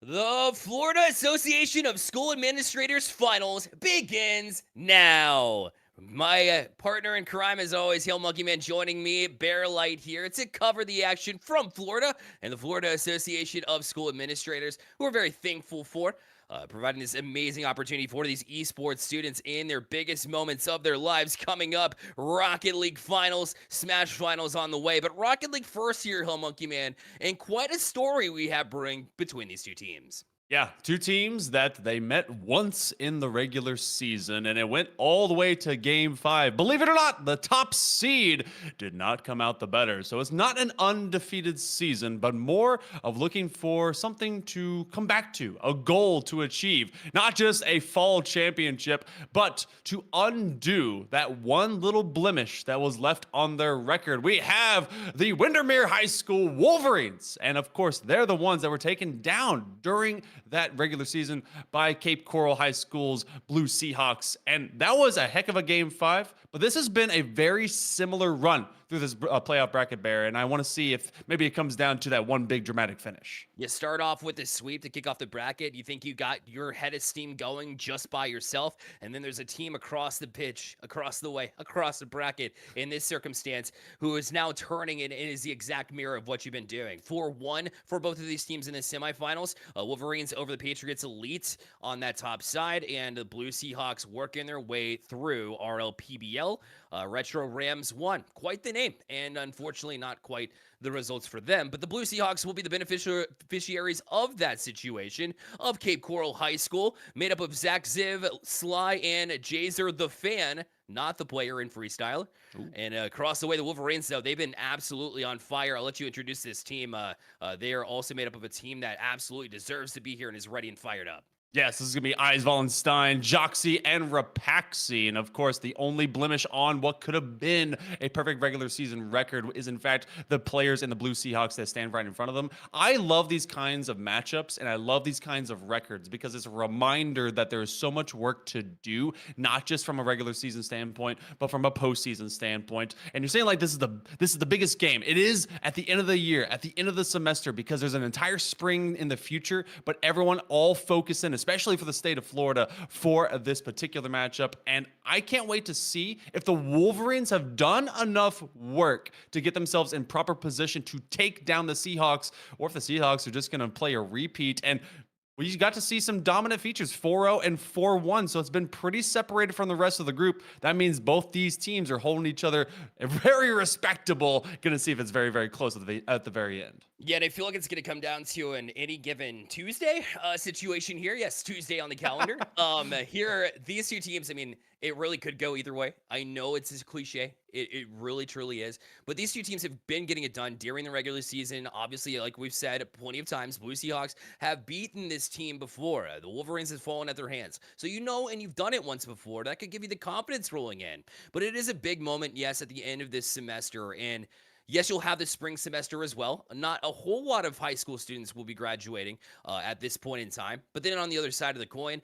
The Florida Association of School Administrators Finals begins now. My partner in crime, as always, Hail Monkey Man, joining me, Bear Light here to cover the action from Florida and the Florida Association of School Administrators, who we're very thankful for. Providing this amazing opportunity for these esports students in their biggest moments of their lives coming up. Rocket League finals, Smash finals on the way. But Rocket League first here, Hill Monkey Man, and quite a story we have brewing between these two teams. Yeah, two teams that they met once in the regular season, and it went all the way to game five. Believe it or not, the top seed did not come out the better. So it's not an undefeated season, but more of looking for something to come back to, a goal to achieve. Not just a fall championship, but to undo that one little blemish that was left on their record. We have the Windermere High School Wolverines, and of course, they're the ones that were taken down during that regular season by Cape Coral High School's Blue Seahawks. And that was a heck of a game five, but this has been a very similar run through this playoff bracket, Bear. And I want to see if maybe it comes down to that one big dramatic finish. You start off with a sweep to kick off the bracket. You think you got your head of steam going just by yourself. And then there's a team across the pitch, across the way, across the bracket in this circumstance who is now turning and is the exact mirror of what you've been doing. 4-1 for both of these teams in the semifinals. Wolverines over the Patriots Elite on that top side. And the Blue Seahawks working their way through RLPBL. Retro Rams won. Quite the name. And unfortunately, not quite the results for them. But the Blue Seahawks will be the beneficiaries of that situation of Cape Coral High School, made up of Zach Ziv, Sly, and Jazer the Fan, not the player in freestyle. Ooh. And across the way, the Wolverines, though, they've been absolutely on fire. I'll let you introduce this team. They are also made up of a team that absolutely deserves to be here and is ready and fired up. Yes, this is going to be Eyes Wallenstein, Joxy, and Rapaxi. And of course, the only blemish on what could have been a perfect regular season record is, in fact, the players in the Blue Seahawks that stand right in front of them. I love these kinds of matchups, and I love these kinds of records because it's a reminder that there is so much work to do, not just from a regular season standpoint, but from a postseason standpoint. And you're saying, like, this is the biggest game. It is at the end of the year, at the end of the semester, because there's an entire spring in the future, but everyone all focusing, especially for the state of Florida, for this particular matchup. And I can't wait to see if the Wolverines have done enough work to get themselves in proper position to take down the Seahawks, or if the Seahawks are just going to play a repeat. And we got to see some dominant features, 4-0 and 4-1. So it's been pretty separated from the rest of the group. That means both these teams are holding each other very respectable. Going to see if it's very, very close at the very end. Yeah, and I feel like it's going to come down to an any given Tuesday situation here. Yes, Tuesday on the calendar. Here, these two teams, I mean, it really could go either way. I know it's a cliche. It really, truly is. But these two teams have been getting it done during the regular season. Obviously, like we've said plenty of times, Blue Seahawks have beaten this team before. The Wolverines have fallen at their hands. So you know, and you've done it once before. That could give you the confidence rolling in. But it is a big moment, yes, at the end of this semester. And yes, you'll have the spring semester as well. Not a whole lot of high school students will be graduating at this point in time. But then on the other side of the coin,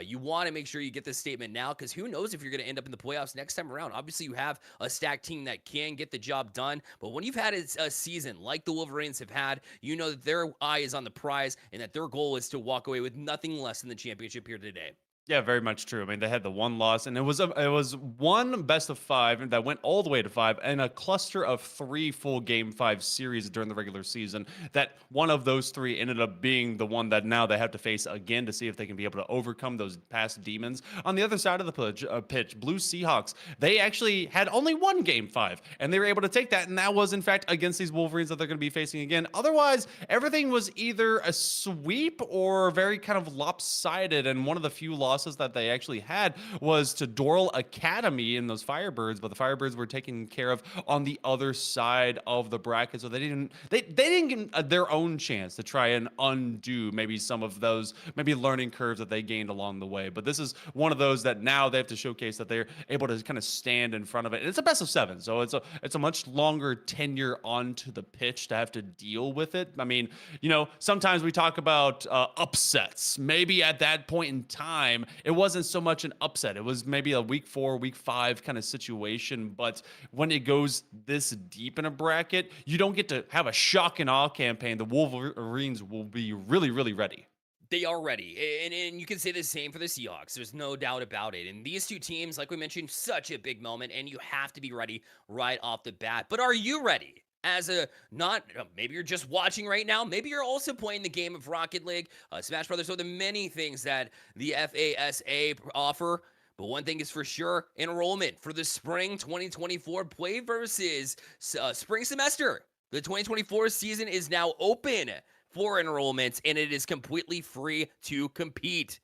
you want to make sure you get this statement now, because who knows if you're going to end up in the playoffs next time around. Obviously, you have a stacked team that can get the job done. But when you've had a season like the Wolverines have had, you know that their eye is on the prize and that their goal is to walk away with nothing less than the championship here today. Yeah, very much true. I mean, they had the one loss, and it was one best of five that went all the way to five, and a cluster of three full game five series during the regular season. That one of those three ended up being the one that now they have to face again to see if they can be able to overcome those past demons. On the other side of the pitch, Blue Seahawks, they actually had only one game five, and they were able to take that, and that was in fact against these Wolverines that they're going to be facing again. Otherwise, everything was either a sweep or very kind of lopsided, and one of the few losses that they actually had was to Doral Academy in those Firebirds, but the Firebirds were taken care of on the other side of the bracket, so they didn't get their own chance to try and undo maybe some of those maybe learning curves that they gained along the way. But this is one of those that now they have to showcase that they're able to kind of stand in front of it. And it's a best of seven, so it's a much longer tenure onto the pitch to have to deal with it. I mean, you know, sometimes we talk about upsets. Maybe at that point in time, it wasn't so much an upset. It was maybe a week 4, week 5 kind of situation. But when it goes this deep in a bracket, you don't get to have a shock and awe campaign. The Wolverines will be really, really ready. They are ready. And you can say the same for the Seahawks. There's no doubt about it. And these two teams, like we mentioned, such a big moment, and you have to be ready right off the bat. But are you ready? As a not, maybe you're just watching right now. Maybe you're also playing the game of Rocket League, Smash Brothers, or the many things that the FASA offer. But one thing is for sure, enrollment for the spring 2024 Play versus spring semester. The 2024 season is now open for enrollment, and it is completely free to compete.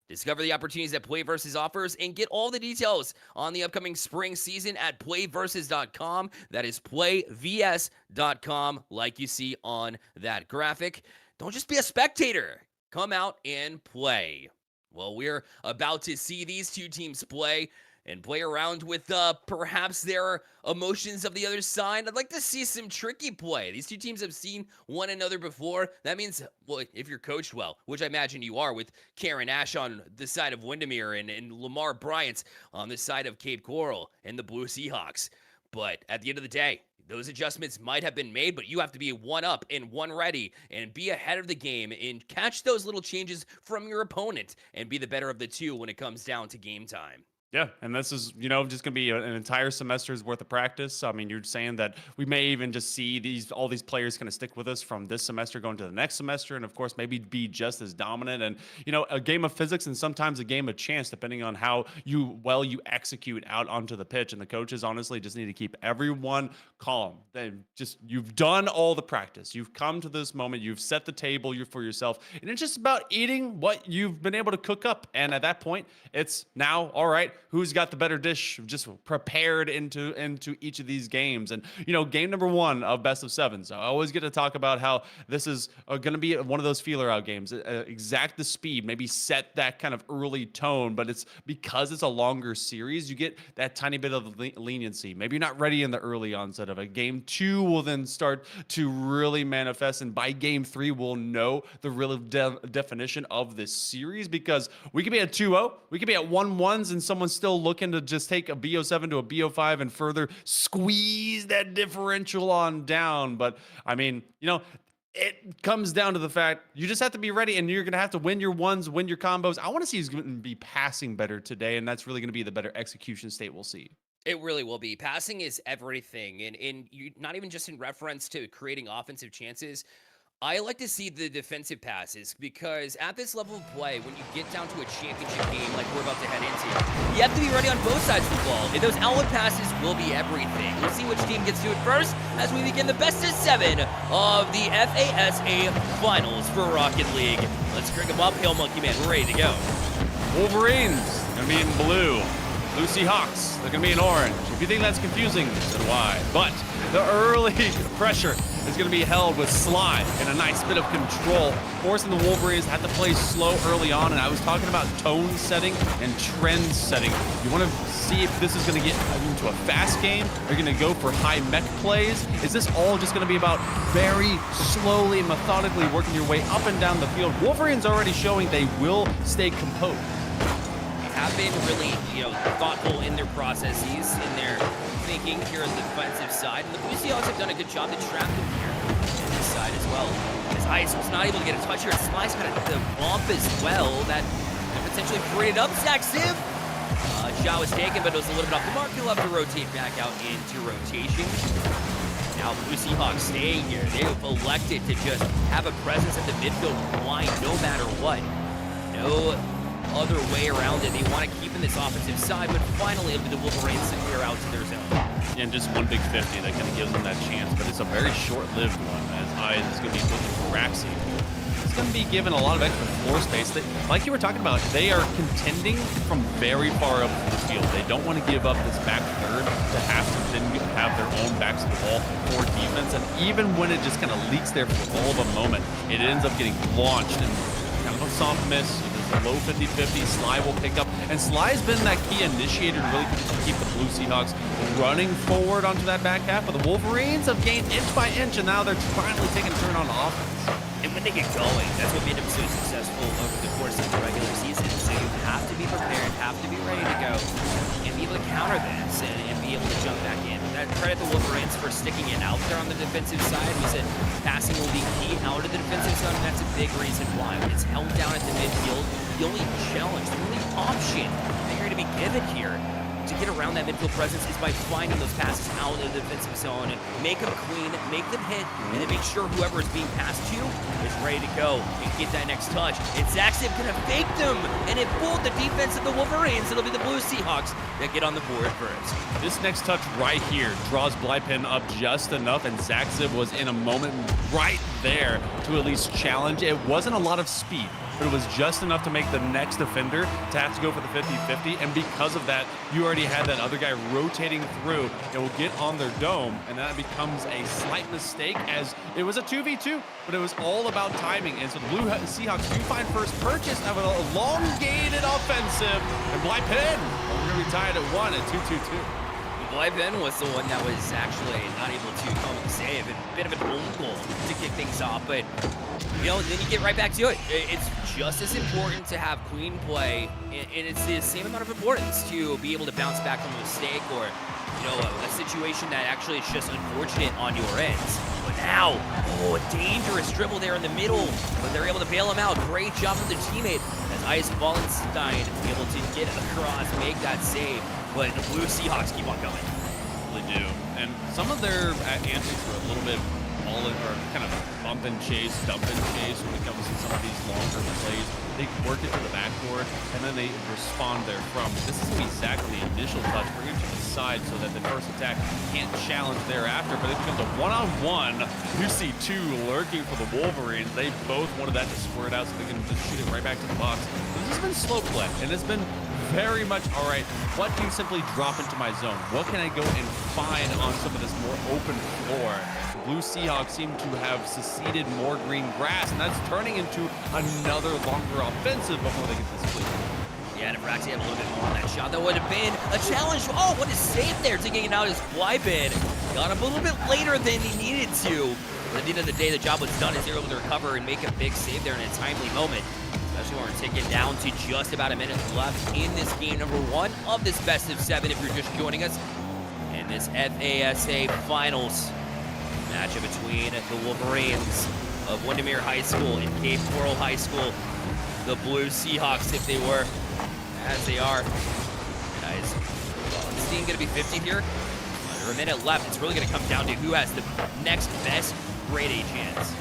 Discover the opportunities that PlayVS offers and get all the details on the upcoming spring season at playversus.com. That is playvs.com, like you see on that graphic. Don't just be a spectator. Come out and play. Well, we're about to see these two teams play and play around with perhaps their emotions of the other side. I'd like to see some tricky play. These two teams have seen one another before. That means, well, if you're coached well, which I imagine you are, with Karen Ash on the side of Windermere and Lamar Bryant on the side of Cape Coral and the Blue Seahawks. But at the end of the day, those adjustments might have been made, but you have to be one up and one ready and be ahead of the game and catch those little changes from your opponent and be the better of the two when it comes down to game time. Yeah, and this is, just going to be an entire semester's worth of practice. I mean, you're saying that we may even just see all these players kind of stick with us from this semester going to the next semester, and of course, maybe be just as dominant. And a game of physics and sometimes a game of chance, depending on how you execute out onto the pitch. And the coaches honestly just need to keep everyone calm. You've done all the practice. You've come to this moment. You've set the table for yourself, and it's just about eating what you've been able to cook up. And at that point, it's now all right. Who's got the better dish just prepared into each of these games? And game number 1 of best of 7s, I always get to talk about how this is going to be one of those feeler out games. Exact the speed, maybe set that kind of early tone, but it's because it's a longer series, you get that tiny bit of leniency. Maybe you're not ready in the early onset of it. Game 2 will then start to really manifest, and by game 3 we'll know the real definition of this series, because we could be at 2-0, we could be at 1-1s, and someone's still looking to just take a BO7 to a BO5 and further squeeze that differential on down. But I mean, it comes down to the fact you just have to be ready, and you're going to have to win your ones, win your combos. I want to see who's going to be passing better today, and that's really going to be the better execution state we'll see. It really will be. Passing is everything, and you, not even just in reference to creating offensive chances. I like to see the defensive passes, because at this level of play, when you get down to a championship game like we're about to head into, you have to be ready on both sides of the ball, and those outlet passes will be everything. We'll see which team gets to it first as we begin the best of 7 of the FASA Finals for Rocket League. Let's crank them up. Hail Monkey Man, we're ready to go. Wolverines going to be in blue. Blue Seahawks, they're going to be in orange. If you think that's confusing, then why? But the early pressure is going to be held with Sly and a nice bit of control, forcing the Wolverines to have to play slow early on. And I was talking about tone setting and trend setting. You want to see if this is going to get into a fast game. They're going to go for high mech plays. Is this all just going to be about very slowly and methodically working your way up and down the field? Wolverines already showing they will stay composed. Have been really, thoughtful in their processes, in their thinking here on the defensive side. And the Blue Seahawks have done a good job to trap them here on this side as well. As Ice was not able to get a touch here, Sly's got the bump as well. That potentially freed it up. Zach Siv. Shot was taken, but it was a little bit off the mark. He'll have to rotate back out into rotation. Now, Blue Seahawks staying here. They've elected to just have a presence at the midfield line no matter what. No other way around it. They want to keep in this offensive side, but finally it'll be the Wolverines to clear out to their zone. And just one big 50 that kind of gives them that chance, but it's a very short-lived one, as Eyes is going to be looking for Raxi. It's going to be given a lot of extra floor space. Like you were talking about, they are contending from very far up the field. They don't want to give up this back third to have to then have their own backs to the ball for defense, and even when it just kind of leaks there for all of a moment, it ends up getting launched and kind of a soft miss. Low 50-50, Sly will pick up, and Sly's been that key initiator to really keep the Blue Seahawks running forward onto that back half, but the Wolverines have gained inch by inch, and now they're finally taking a turn on offense. And when they get going, that's what made them so successful over the course of the regular season. So you have to be prepared, have to be ready to go, and be able to counter this and be able to jump back in. That's credit the Wolverines for sticking it out there on the defensive side. We said passing will be key out of the defensive zone, and that's a big reason why. When it's held down at the midfield, the only challenge, the only option that you're going to be given here to get around that midfield presence is by finding those passes out of the defensive zone and make them clean, make them hit, and then make sure whoever is being passed to is ready to go and get that next touch. And Zaxib gonna fake them, and it fooled the defense of the Wolverines. It'll be the Blue Seahawks that get on the board first. This next touch right here draws Blypen up just enough, and Zaxib was in a moment right there to at least challenge. It wasn't a lot of speed, but it was just enough to make the next defender to have to go for the 50-50, and because of that, you already had that other guy rotating through. It will get on their dome, and that becomes a slight mistake, as it was a 2v2, but it was all about timing. And so the Blue Seahawks do find first purchase of an elongated offensive, and Blypen, we're going to be tied at 1 at 2-2-2. Blypen was the one that was actually not able to come and save. A bit of an own goal to kick things off, but you know, then you get right back to it. It's just as important to have clean play, and it's the same amount of importance to be able to bounce back from a mistake or, you know, a situation that actually is just unfortunate on your ends. But now, a dangerous dribble there in the middle, but they're able to bail him out. Great job from their teammate as Ice Wallenstein able to get across, make that save. But the Blue Seahawks keep on going. They do. And some of their antics were a little bit all in, or kind of bump and chase, dump and chase when it comes to some of these longer plays. They work it to the backboard, and then they respond there from. This is going to be Zach on the initial touch, bring it to the side so that the first attack can't challenge thereafter, but it becomes a one-on-one. You see two lurking for the Wolverines. They both wanted that to squirt out so they can just shoot it right back to the box. This has been slow play, and it's been very much, all right, what do you simply drop into my zone? What can I go and find on some of this more open floor? The Blue Seahawks seem to have seceded more green grass, and that's turning into another longer offensive before they get this fleet. Yeah, and if Raxi had a little bit more on that shot, that would have been a challenge. Oh, what a save there, taking it out his Blypen. Got him a little bit later than he needed to. But at the end of the day, the job was done as they were able to recover and make a big save there in a timely moment. Especially when we're taking down to just about a minute left in this game number 1 of this best of 7 if you're just joining us. In this FASA Finals matchup between the Wolverines of Windermere High School and Cape Coral High School. The Blue Seahawks, if they were, as they are. Guys, Wallenstein gonna be 50 here. Under a minute left. It's really gonna come down to who has the next best grade A chance.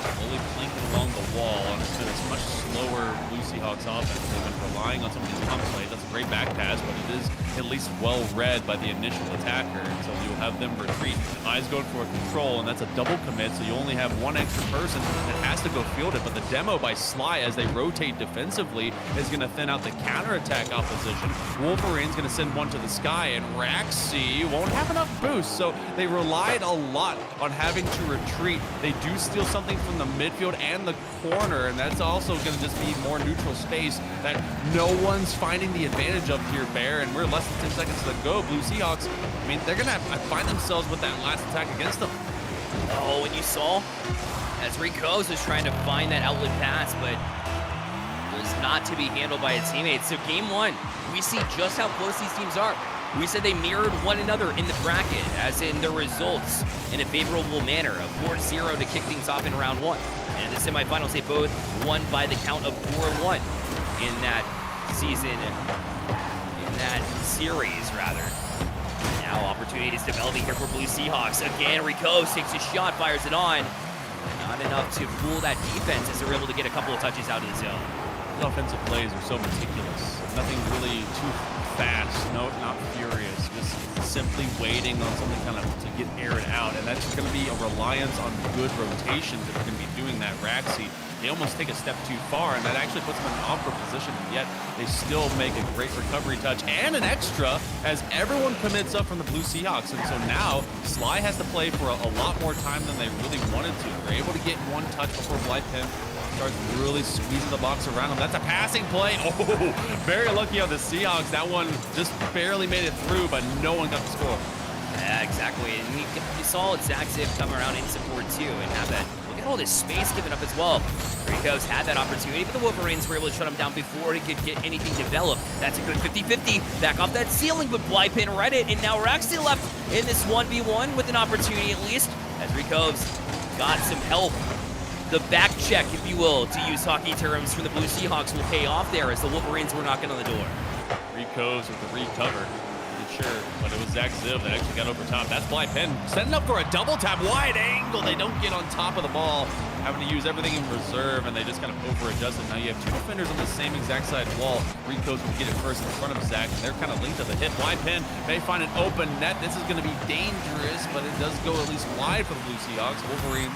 Slowly plinking along the wall, and it's been a much slower Blue Seahawks offense. They've been relying on some of these pump plays. That's a great back pass, but it is at least well read by the initial attacker, and so you'll have them retreat. Eyes going for a control, and that's a double commit, so you only have one extra person that has to go field it, but the demo by Sly as they rotate defensively is going to thin out the counterattack opposition. Wolverine's going to send one to the sky, and Raxi won't have enough boost, so they relied a lot on having to retreat. They do steal something from the midfield and the corner, and that's also going to just be more neutral space that no one's finding the advantage of here, Bear, and we're less than 10 seconds to go. Blue Seahawks, I mean, they're going to find themselves with that last attack against them. Oh, and you saw as Ricos was trying to find that outlet pass, but it was not to be handled by his teammates. So game 1, we see just how close these teams are. We said they mirrored one another in the bracket, as in their results in a favorable manner, of 4-0 to kick things off in round 1. And in the semifinals, they both won by the count of 4-1 in that season, in that series, rather. Now opportunities developing here for Blue Seahawks. Again, Ricos takes a shot, fires it on. Not enough to fool that defense as they're able to get a couple of touches out of the zone. These offensive plays are so meticulous. Nothing really too fast, no, not furious, just simply waiting on something kind of to get aired out, and that's going to be a reliance on good rotations if they're going to be doing that. Raxi, they almost take a step too far, and that actually puts them in an awkward position, and yet they still make a great recovery touch and an extra as everyone commits up from the Blue Seahawks. And so now Sly has to play for a lot more time than they really wanted to. They're able to get one touch before Blypen starts really squeezing the box around him. That's a passing play. Oh, very lucky on the Seahawks. That one just barely made it through, but no one got the score. Yeah, exactly. And you saw Zaxib come around in support too, and have that. Look at at all this space given up as well. Rico's had that opportunity, but the Wolverines were able to shut him down before he could get anything developed. That's a good 50-50. Back off that ceiling, but Blypin read it, and now we're actually left in this 1v1 with an opportunity at least, as Rico's got some help. The back check, if you will, to use hockey terms from the Blue Seahawks will pay off there as the Wolverines were knocking on the door. Rico's with the recover. Sure, but it was Zach Ziv that actually got over top. That's Blypin setting up for a double tap, wide angle. They don't get on top of the ball, having to use everything in reserve, and they just kind of over-adjusted. Now you have two defenders on the same exact side wall. Rico's will get it first in front of Zach, and they're kind of linked to the hit. Blypin may find an open net. This is going to be dangerous, but it does go at least wide for the Blue Seahawks. Wolverines,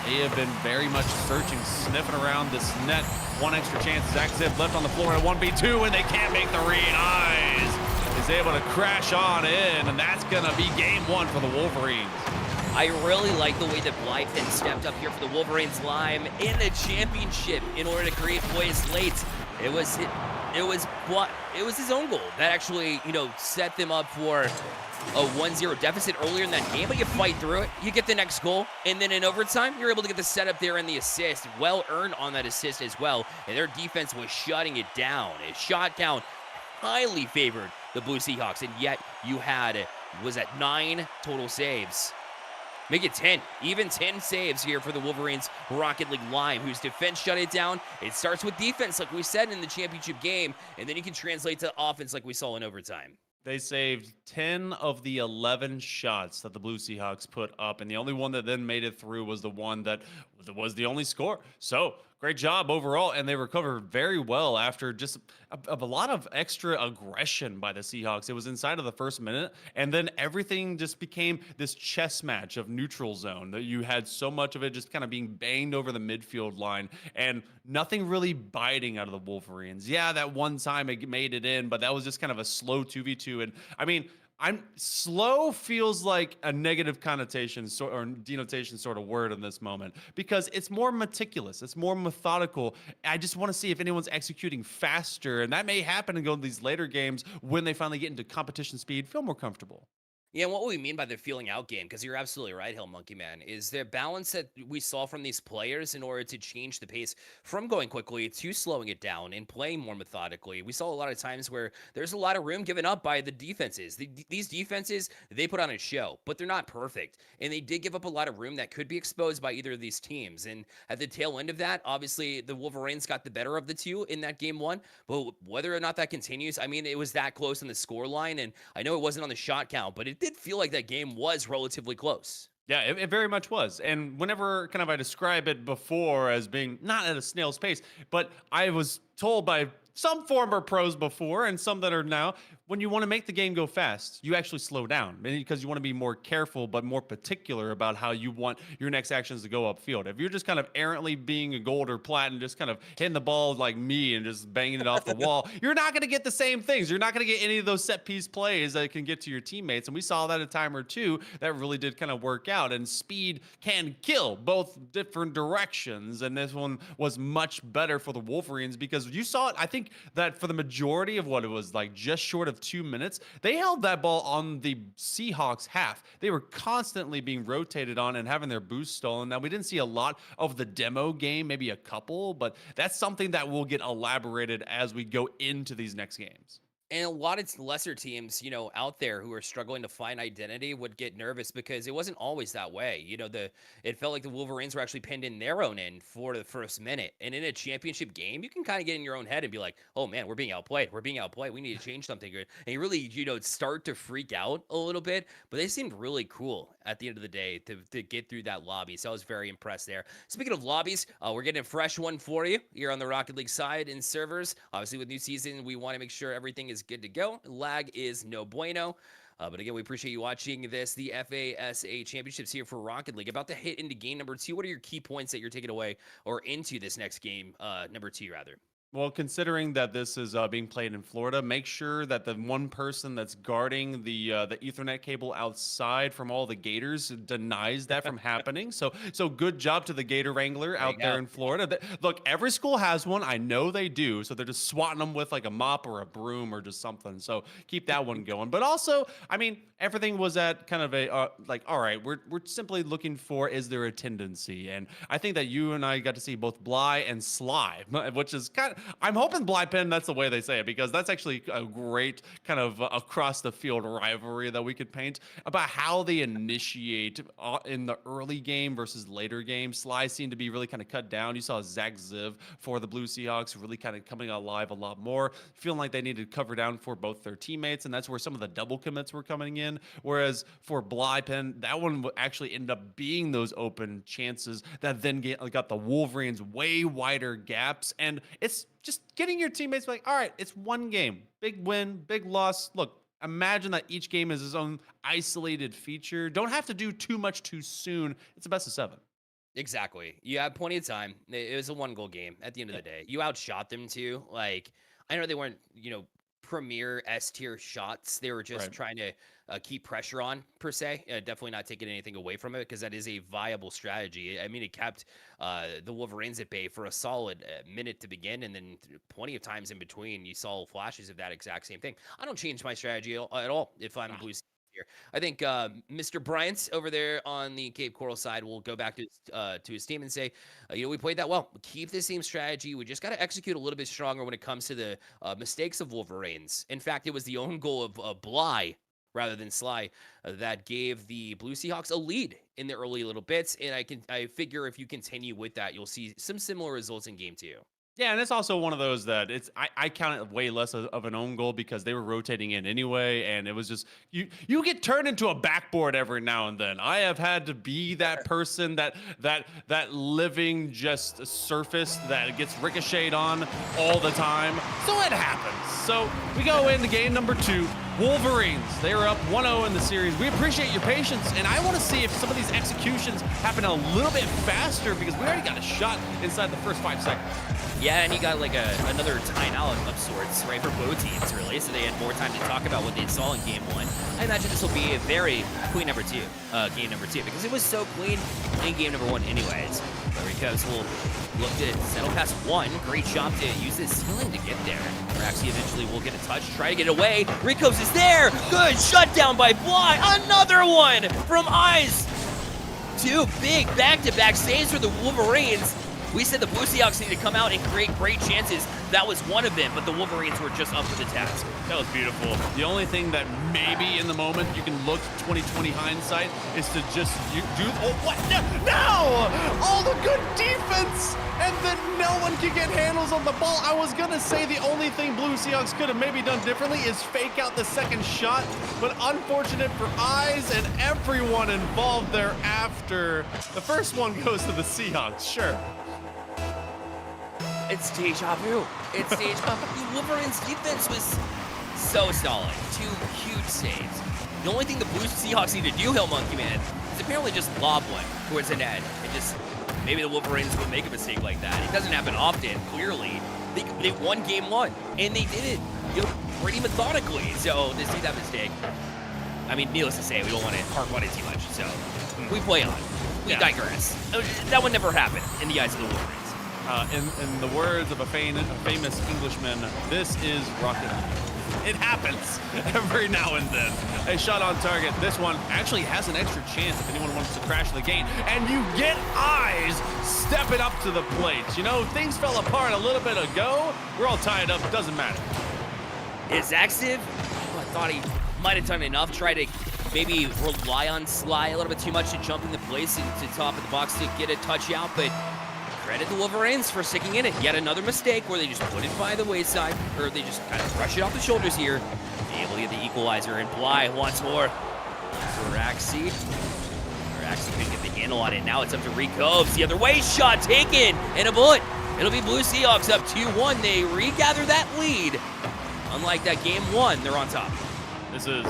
they have been very much searching, sniffing around this net. One extra chance. Zach Ziv left on the floor in a 1v2, and they can't make the read. Eyes is able to crash on in, and that's going to be game one for the Wolverines. I really like the way that Blypin stepped up here for the Wolverines Lime in the championship in order to create points late. It was his own goal that actually, set them up for a 1-0 deficit earlier in that game, but you fight through it, you get the next goal, and then in overtime, you're able to get the setup there and the assist. Well earned on that assist as well, and their defense was shutting it down. It shot down, highly favored the Blue Seahawks, and yet you had, was that 9 total saves? Make it 10, even 10 saves here for the Wolverines Rocket League Lime, whose defense shut it down. It starts with defense, like we said in the championship game, and then you can translate to offense like we saw in overtime. They saved 10 of the 11 shots that the Blue Seahawks put up, and the only one that then made it through was the one that was the only score. So great job overall, and they recovered very well after just a lot of extra aggression by the Seahawks. It was inside of the first minute, and then everything just became this chess match of neutral zone that you had so much of it just kind of being banged over the midfield line and nothing really biting out of the Wolverines. Yeah, that one time it made it in, but that was just kind of a slow 2v2. And I mean, slow feels like a negative connotation or denotation sort of word in this moment because it's more meticulous, it's more methodical. I just want to see if anyone's executing faster, and that may happen in these later games when they finally get into competition speed, feel more comfortable. Yeah, and what we mean by the feeling out game, because you're absolutely right, Hill Monkey Man, is the balance that we saw from these players in order to change the pace from going quickly to slowing it down and playing more methodically. We saw a lot of times where there's a lot of room given up by the defenses. These defenses, they put on a show, but they're not perfect. And they did give up a lot of room that could be exposed by either of these teams. And at the tail end of that, obviously, the Wolverines got the better of the two in that game one. But whether or not that continues, I mean, it was that close on the score line. And I know it wasn't on the shot count, but it did feel like that game was relatively close. Yeah, it very much was. And whenever kind of I describe it before as being not at a snail's pace, but I was told by some former pros before and some that are now, when you want to make the game go fast, you actually slow down because you want to be more careful but more particular about how you want your next actions to go upfield. If you're just kind of errantly being a gold or plat and just kind of hitting the ball like me and just banging it off the wall, you're not going to get the same things. You're not going to get any of those set piece plays that can get to your teammates. And we saw that a time or two that really did kind of work out. And speed can kill both different directions. And this one was much better for the Wolverines because you saw it. I think that for the majority of what it was like just short of 2 minutes, they held that ball on the Seahawks half. They were constantly being rotated on and having their boost stolen. Now, we didn't see a lot of the demo game, maybe a couple, but that's something that will get elaborated as we go into these next games. And a lot of lesser teams, out there who are struggling to find identity would get nervous because it wasn't always that way. It felt like the Wolverines were actually pinned in their own end for the first minute. And in a championship game, you can kind of get in your own head and be like, oh man, we're being outplayed. We're being outplayed. We need to change something here. And you really, start to freak out a little bit. But they seemed really cool at the end of the day to get through that lobby. So I was very impressed there. Speaking of lobbies, we're getting a fresh one for you here on the Rocket League side in servers. Obviously, with new season, we want to make sure everything is good to go. Lag is no bueno. But again, we appreciate you watching this, the FASA Championships here for Rocket League. About to hit into game number 2. What are your key points that you're taking away or into this next game, number 2, rather? Well, considering that this is being played in Florida, make sure that the one person that's guarding the Ethernet cable outside from all the gators denies that from happening. So good job to the Gator Wrangler There you out there go. in Florida. Look, every school has one. I know they do. So they're just swatting them with like a mop or a broom or just something. So keep that one going. But also, I mean, everything was at kind of a like, all right, we're simply looking for is there a tendency, and I think that you and I got to see both Bly and Sly, which is kind of I'm hoping Blypen, that's the way they say it, because that's actually a great kind of across the field rivalry that we could paint about how they initiate in the early game versus later game. Sly seemed to be really kind of cut down. You saw Zach Ziv for the Blue Seahawks really kind of coming alive a lot more, feeling like they needed to cover down for both their teammates, and that's where some of the double commits were coming in. Whereas for Blypen, that one actually ended up being those open chances that then got the Wolverines way wider gaps, and it's just getting your teammates like, all right, it's one game, big win, big loss. Look, imagine that each game is its own isolated feature. Don't have to do too much too soon. It's a best of 7. Exactly. You had plenty of time. It was a 1-goal game at the end of the day. You outshot them too. Like, I know they weren't, premier S tier shots. They were just Right. trying to keep pressure on, per se. Definitely not taking anything away from it, because that is a viable strategy. I mean, it kept the Wolverines at bay for a solid minute to begin, and then plenty of times in between, you saw flashes of that exact same thing. I don't change my strategy at all if I'm Blue here. I think Mr. Bryant over there on the Cape Coral side will go back to his team and say, we played that well. Keep the same strategy. We just got to execute a little bit stronger when it comes to the mistakes of Wolverines. In fact, it was the own goal of Bly rather than Sly that gave the Blue Seahawks a lead in the early little bits. And I figure if you continue with that, you'll see some similar results in game 2. Yeah, and it's also one of those that I count it way less of an own goal because they were rotating in anyway, and it was just you get turned into a backboard every now and then. I have had to be that person that living just surface that gets ricocheted on all the time. So it happens. So we go into game number 2. Wolverines, they were up 1-0 in the series. We appreciate your patience, and I want to see if some of these executions happen a little bit faster because we already got a shot inside the first 5 seconds. Yeah, and you got like another timeout of sorts, right, for both teams, really, so they had more time to talk about what they saw in game 1. I imagine this will be a very clean game number 2, because it was so clean in game number 1 anyways. But Ricos will look to settle past 1. Great job to use his ceiling to get there. Raxi eventually will get a touch, try to get away. Ricos is there! Good shutdown by Bly! Another one from Eyes! 2 big back-to-back saves for the Wolverines. We said the Blue Seahawks need to come out and create great chances. That was one of them, but the Wolverines were just up for the task. That was beautiful. The only thing that maybe in the moment you can look 2020 hindsight is to just what? No! All the good defense, and then no one can get handles on the ball. I was gonna say the only thing Blue Seahawks could have maybe done differently is fake out the second shot, but unfortunate for Eyes and everyone involved thereafter. The first one goes to the Seahawks, sure. It's deja vu. It's deja vu. The Wolverines' defense was so solid. 2 huge saves. The only thing the Blue Seahawks need to do, Hill Monkey Man, is apparently just lob one towards the net. And just, maybe the Wolverines would make a mistake like that. It doesn't happen often, clearly. They won game 1, and they did it pretty methodically. So to see that mistake, I mean, needless to say, we don't want to harp on it too much. So we play on. We digress. That would never happen in the eyes of the Wolverines. In the words of a famous Englishman, this is rocket. It happens every now and then. A shot on target. This one actually has an extra chance if anyone wants to crash the gate. And you get Eyes stepping up to the plate. Things fell apart a little bit ago. We're all tied up. Doesn't matter. Is Axiv? I thought he might have done enough. Try to maybe rely on Sly a little bit too much to jump into place to top of the box to get a touch out, but credit the Wolverines for sticking in it. Yet another mistake where they just put it by the wayside, or they just kind of brush it off the shoulders here. Be able to get the equalizer, and Bly once more. Raxi couldn't get the handle on it. Now it's up to Recobes. The other way, shot taken, and a bullet. It'll be Blue Seahawks up 2-1. They regather that lead. Unlike that game 1, they're on top. This is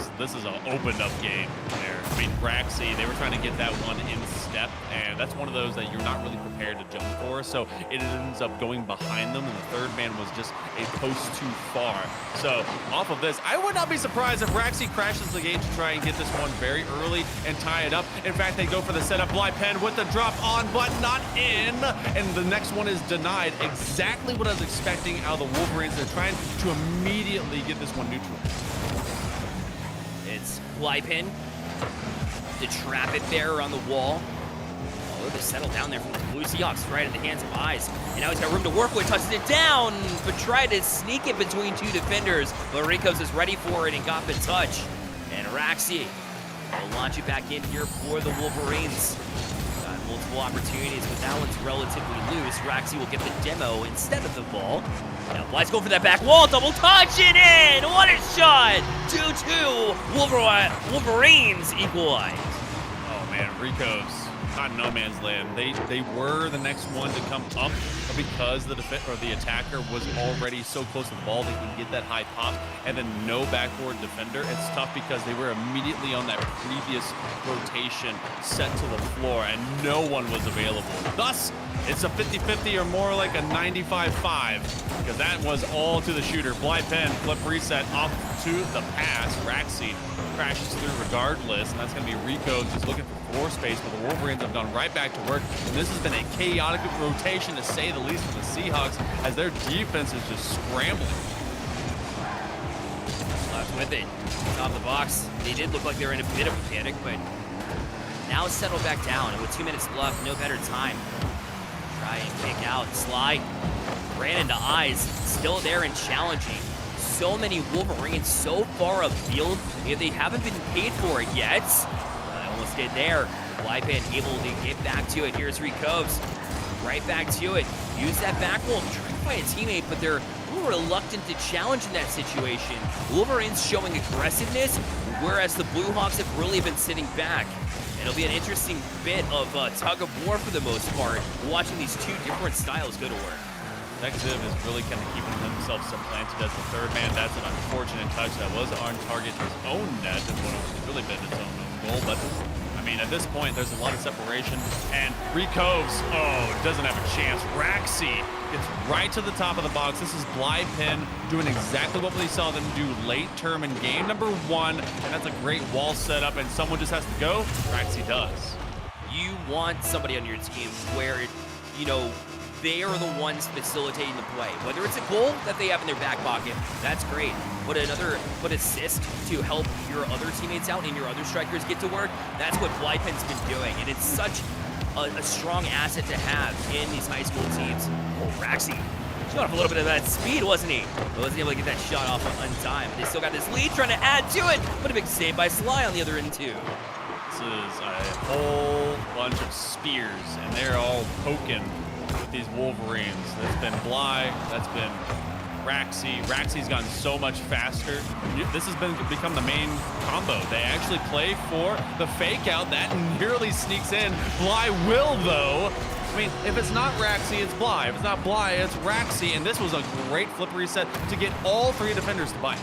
an opened up game there. I mean, Braxy, they were trying to get that one in step, and that's one of those that you're not really prepared to jump for, so it ends up going behind them, and the third man was just a post too far. So off of this, I would not be surprised if Braxy crashes the gate to try and get this one very early and tie it up. In fact, they go for the setup. Pen with the drop on, but not in, and the next one is denied. Exactly what I was expecting out of the Wolverines. They're trying to immediately get this one neutral. It's Flypin to trap it there on the wall. Oh, to settle down there from the Blue Seahawks right in the hands of Eyes. And now he's got room to work with, touches it down, but tried to sneak it between two defenders. But Ricos is ready for it and got the touch. And Raxi will launch it back in here for the Wolverines. Got multiple opportunities, but that one's relatively loose. Raxi will get the demo instead of the ball. Now Blythe's going for that back wall, double touch and in! What a shot! 2-2, Wolverines equalize. Oh man, Rico's not no man's land. They were the next one to come up, but because the attacker was already so close to the ball, they can get that high pop, and then no backboard defender. It's tough because they were immediately on that previous rotation set to the floor, and no one was available. Thus, it's a 50-50 or more like a 95-5, because that was all to the shooter. Blypen, flip reset off to the pass. Raxi crashes through regardless, and that's going to be Rico just looking for floor space, but the Wolverines have gone right back to work, and this has been a chaotic rotation, to say the least, for the Seahawks, as their defense is just scrambling. Left with it. Top the box. They did look like they were in a bit of a panic, but now it's settled back down, and with 2 minutes left, no better time. Try and kick out, slide. Ran into Eyes, still there and challenging. So many Wolverines so far upfield, if they haven't been paid for it yet. I almost did there. Flypan able to get back to it. Here's Recobes. Right back to it. Use that back wall. Trying to find a teammate, but they're a little reluctant to challenge in that situation. Wolverines showing aggressiveness, whereas the Blue Hawks have really been sitting back. It'll be an interesting bit of tug of war for the most part, watching these two different styles go to work. Negative is really kind of keeping himself supplanted as the third man. That's an unfortunate touch that was on target to his own net, and what it's really been its own goal. But I mean, at this point, there's a lot of separation, and Recoves, doesn't have a chance. Raxi gets right to the top of the box. This is Blypen doing exactly what we saw them do late term in game number 1, and that's a great wall setup, and someone just has to go. Raxi does. You want somebody on your team where, you know, they are the ones facilitating the play. Whether it's a goal that they have in their back pocket, that's great. But assist to help your other teammates out and your other strikers get to work, that's what Blypen's been doing. And it's such a strong asset to have in these high school teams. Oh, Raxi showed off a little bit of that speed, wasn't he? But wasn't able to get that shot off on time. They still got this lead, trying to add to it, but a big save by Sly on the other end too. This is a whole bunch of spears, and they're all poking with these Wolverines. That's been Bly, that's been Raxi. Raxi's gotten so much faster. This has become the main combo. They actually play for the fake out that nearly sneaks in. Bly will, though. I mean, if it's not Raxi, it's Bly. If it's not Bly, it's Raxi. And this was a great flip reset to get all 3 defenders to bite.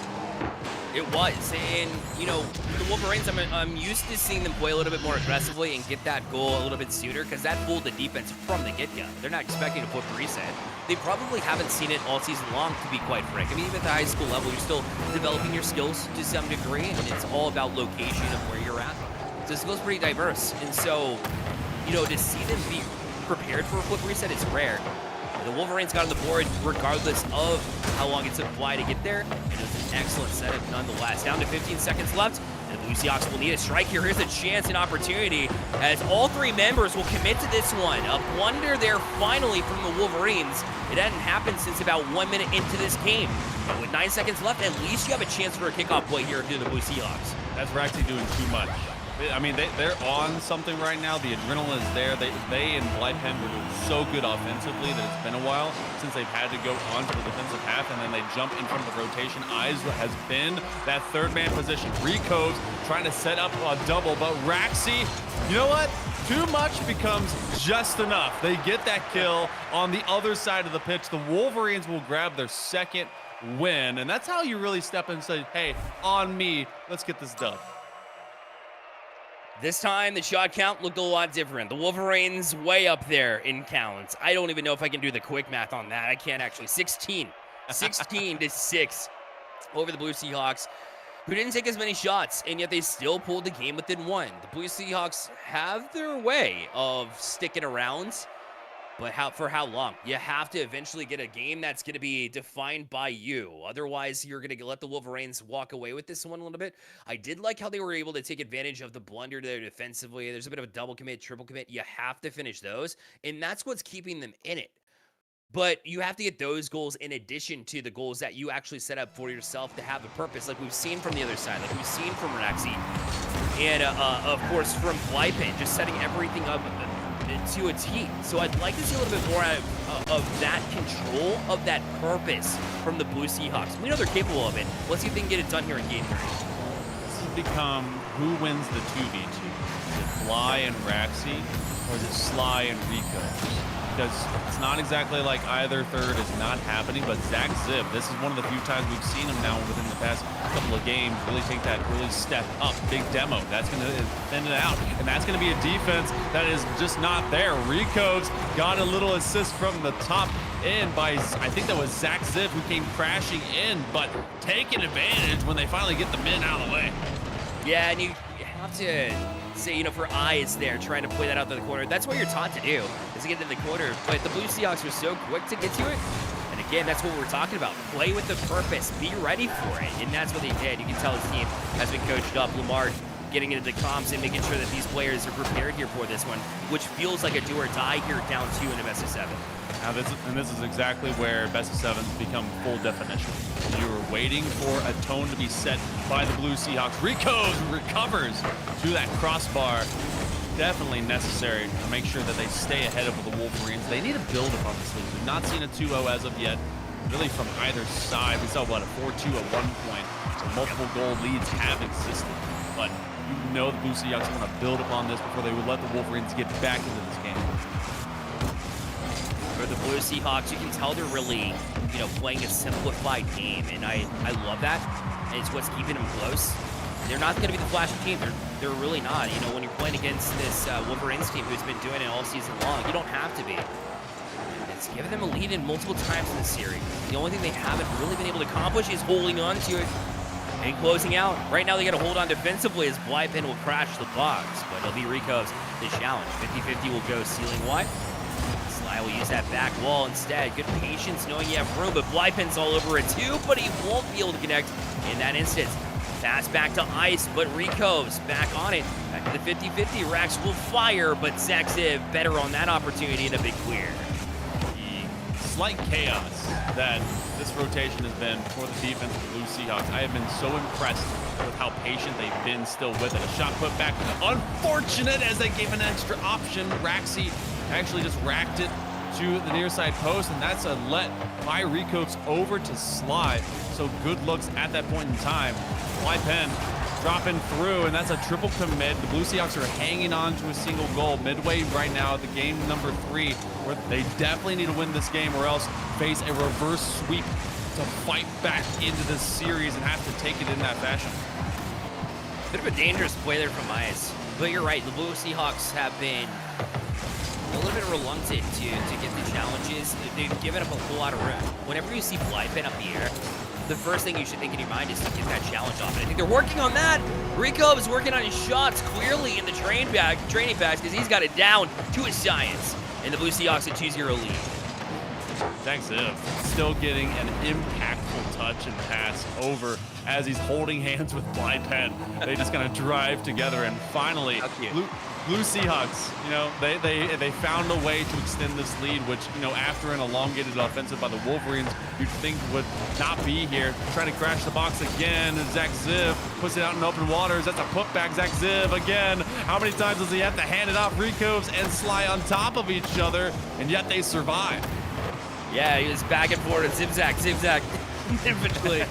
It was, and you know, the Wolverines, I'm used to seeing them play a little bit more aggressively and get that goal a little bit sooner, because that fooled the defense from the get-go. They're not expecting a flip reset. They probably haven't seen it all season long, to be quite frank. I mean, even at the high school level, you're still developing your skills to some degree, and it's all about location of where you're at. So the skill's pretty diverse, and so, you know, to see them be prepared for a flip reset is rare. The Wolverines got on the board regardless of how long it took Fly to get there, and it was an excellent setup nonetheless. Down to 15 seconds left, and the Blue Seahawks will need a strike here. Here's a chance and opportunity as all 3 members will commit to this one. A blunder there finally from the Wolverines. It hadn't happened since about 1 minute into this game. And with 9 seconds left, at least you have a chance for a kickoff play here to the Blue Seahawks. That's Raxi doing too much. I mean, they're on something right now. The adrenaline is there. They and Blypen were doing so good offensively that it's been a while since they've had to go onto the defensive half, and then they jump in front of the rotation. Eyes has been that third man position. Recoves trying to set up a double, but Raxi, you know what? Too much becomes just enough. They get that kill on the other side of the pitch. The Wolverines will grab their second win, and that's how you really step in and say, hey, on me, let's get this done. This time, the shot count looked a lot different. The Wolverines way up there in counts. I don't even know if I can do the quick math on that. I can't actually. 16 to 6 over the Blue Seahawks, who didn't take as many shots, and yet they still pulled the game within one. The Blue Seahawks have their way of sticking around, but for how long? You have to eventually get a game that's going to be defined by you. Otherwise, you're going to let the Wolverines walk away with this one a little bit. I did like how they were able to take advantage of the blunder there defensively. There's a bit of a double commit, triple commit. You have to finish those, and that's what's keeping them in it. But you have to get those goals in addition to the goals that you actually set up for yourself to have a purpose, like we've seen from the other side, like we've seen from Raxi, and of course from Blypen, just setting everything up to a T. So I'd like to see a little bit more of that control, of that purpose from the Blue Seahawks. We know they're capable of it. Let's see if they can get it done here in game 3. This has become who wins the 2v2. Is it Fly and Raxi, or is it Sly and Rico? Because it's not exactly like either third is not happening, but Zach Ziv, this is one of the few times we've seen him now within the past couple of games really take that early step up. Big demo, that's going to end it out, and that's going to be a defense that is just not there. Rico's got a little assist from the top end by, I think that was Zach Ziv, who came crashing in, but taking advantage when they finally get the men out of the way. Yeah, and you have to say, you know, for eyes there, trying to play that out to the corner. That's what you're taught to do, is to get in the corner. But the Blue Seahawks are so quick to get to it. And again, that's what we're talking about. Play with the purpose. Be ready for it. And that's what they did. You can tell his team has been coached up. Lamar getting into the comms and making sure that these players are prepared here for this one, which feels like a do or die here, down 2 in a best of 7. Now this is exactly where best of 7s become full definition. You were waiting for a tone to be set by the Blue Seahawks. Rico recovers to that crossbar. Definitely necessary to make sure that they stay ahead of the Wolverines. They need to build upon this lead. We've not seen a 2-0 as of yet, really from either side. We saw about a 4-2 at one point. So multiple goal leads have existed, but you know the Blue Seahawks want to build upon this before they would let the Wolverines get back into this game. For the Blue Seahawks, you can tell they're really, you know, playing a simplified game, and I love that. And it's what's keeping them close. They're not going to be the flashy team. They're really not. You know, when you're playing against this Wolverines team who's been doing it all season long, you don't have to be. It's given them a lead in multiple times in this series. The only thing they haven't really been able to accomplish is holding on to it and closing out. Right now, they got to hold on defensively as Blypen will crash the box, but it'll be Rico's the challenge. 50-50 will go ceiling wide. Sly will use that back wall instead. Good patience knowing you have room, but Blypen's all over it too, but he won't be able to connect in that instance. Pass back to ice, but Rico's back on it. Back to the 50-50. Rax will fire, but Zach Ziv better on that opportunity and a big clear. The slight chaos that this rotation has been for the defense of the Blue Seahawks. I have been so impressed with how patient they've been still with it. A shot put back. Unfortunate as they gave an extra option. Raxi actually just racked it to the near side post, and that's a let by Rico's over to Sly. So good looks at that point in time. Blypen dropping through, and that's a triple commit. The Blue Seahawks are hanging on to a single goal midway right now at the game number 3, where they definitely need to win this game or else face a reverse sweep to fight back into this series and have to take it in that fashion. Bit of a dangerous play there from ice, but you're right. The Blue Seahawks have been a little bit reluctant to get the challenges. They've given up a whole lot of room. Whenever you see Blypen up the air, the first thing you should think in your mind is to get that challenge off. And I think they're working on that. Rico is working on his shots clearly in the training packs because he's got it down to his science. And the Blue Seahawks a 2-0 lead. Thanks, Iv. Still getting an impactful touch and pass over as he's holding hands with Blypen. They just kind of drive together, and finally, Blue Seahawks, you know, they found a way to extend this lead, which, you know, after an elongated offensive by the Wolverines, you'd think would not be here. Trying to crash the box again, and Zach Ziv puts it out in open waters. That's a putback. Zach Ziv again. How many times does he have to hand it off? Rico's and Sly on top of each other, and yet they survive. Yeah, he was back and forth, zigzag, eventually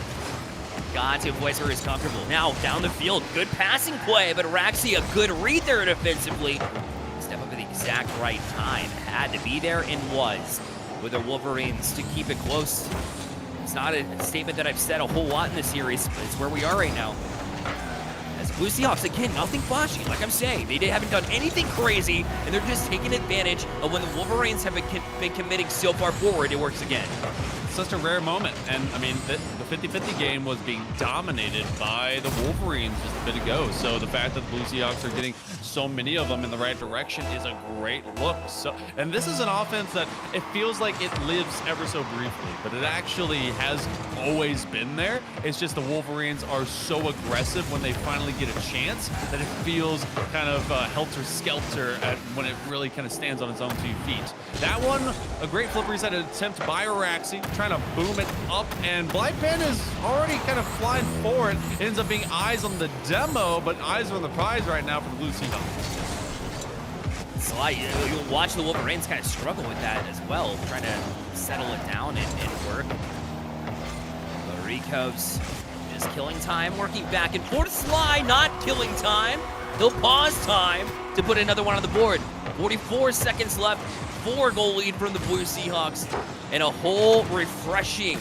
got to a place where he's comfortable. Now, down the field, good passing play, but Raxi, a good read there defensively. Step up at the exact right time. Had to be there and was with the Wolverines to keep it close. It's not a statement that I've said a whole lot in the series, but it's where we are right now. As Blue Seahawks, again, nothing flashy. Like I'm saying, they haven't done anything crazy, and they're just taking advantage of when the Wolverines have been committing so far forward. It works again. Such a rare moment, and I mean the 50-50 game was being dominated by the Wolverines just a bit ago, so the fact that the Blue Seahawks are getting so many of them in the right direction is a great look. So, and this is an offense that it feels like it lives ever so briefly, but it actually has always been there. It's just the Wolverines are so aggressive when they finally get a chance that it feels kind of helter-skelter when it really kind of stands on its own 2 feet. That one, a great flip reset attempt by Araxi, trying to boom it up, and Blypen is already kind of flying forward. It ends up being eyes on the demo, but eyes are on the prize right now for the Blue Seahawks. You'll watch the Wolverines kind of struggle with that as well, trying to settle it down and work. The Ricos just killing time, working back and forth. Sly not killing time. They'll pause time to put another one on the board. 44 seconds left. 4-goal lead from the Blue Seahawks, and a whole refreshing,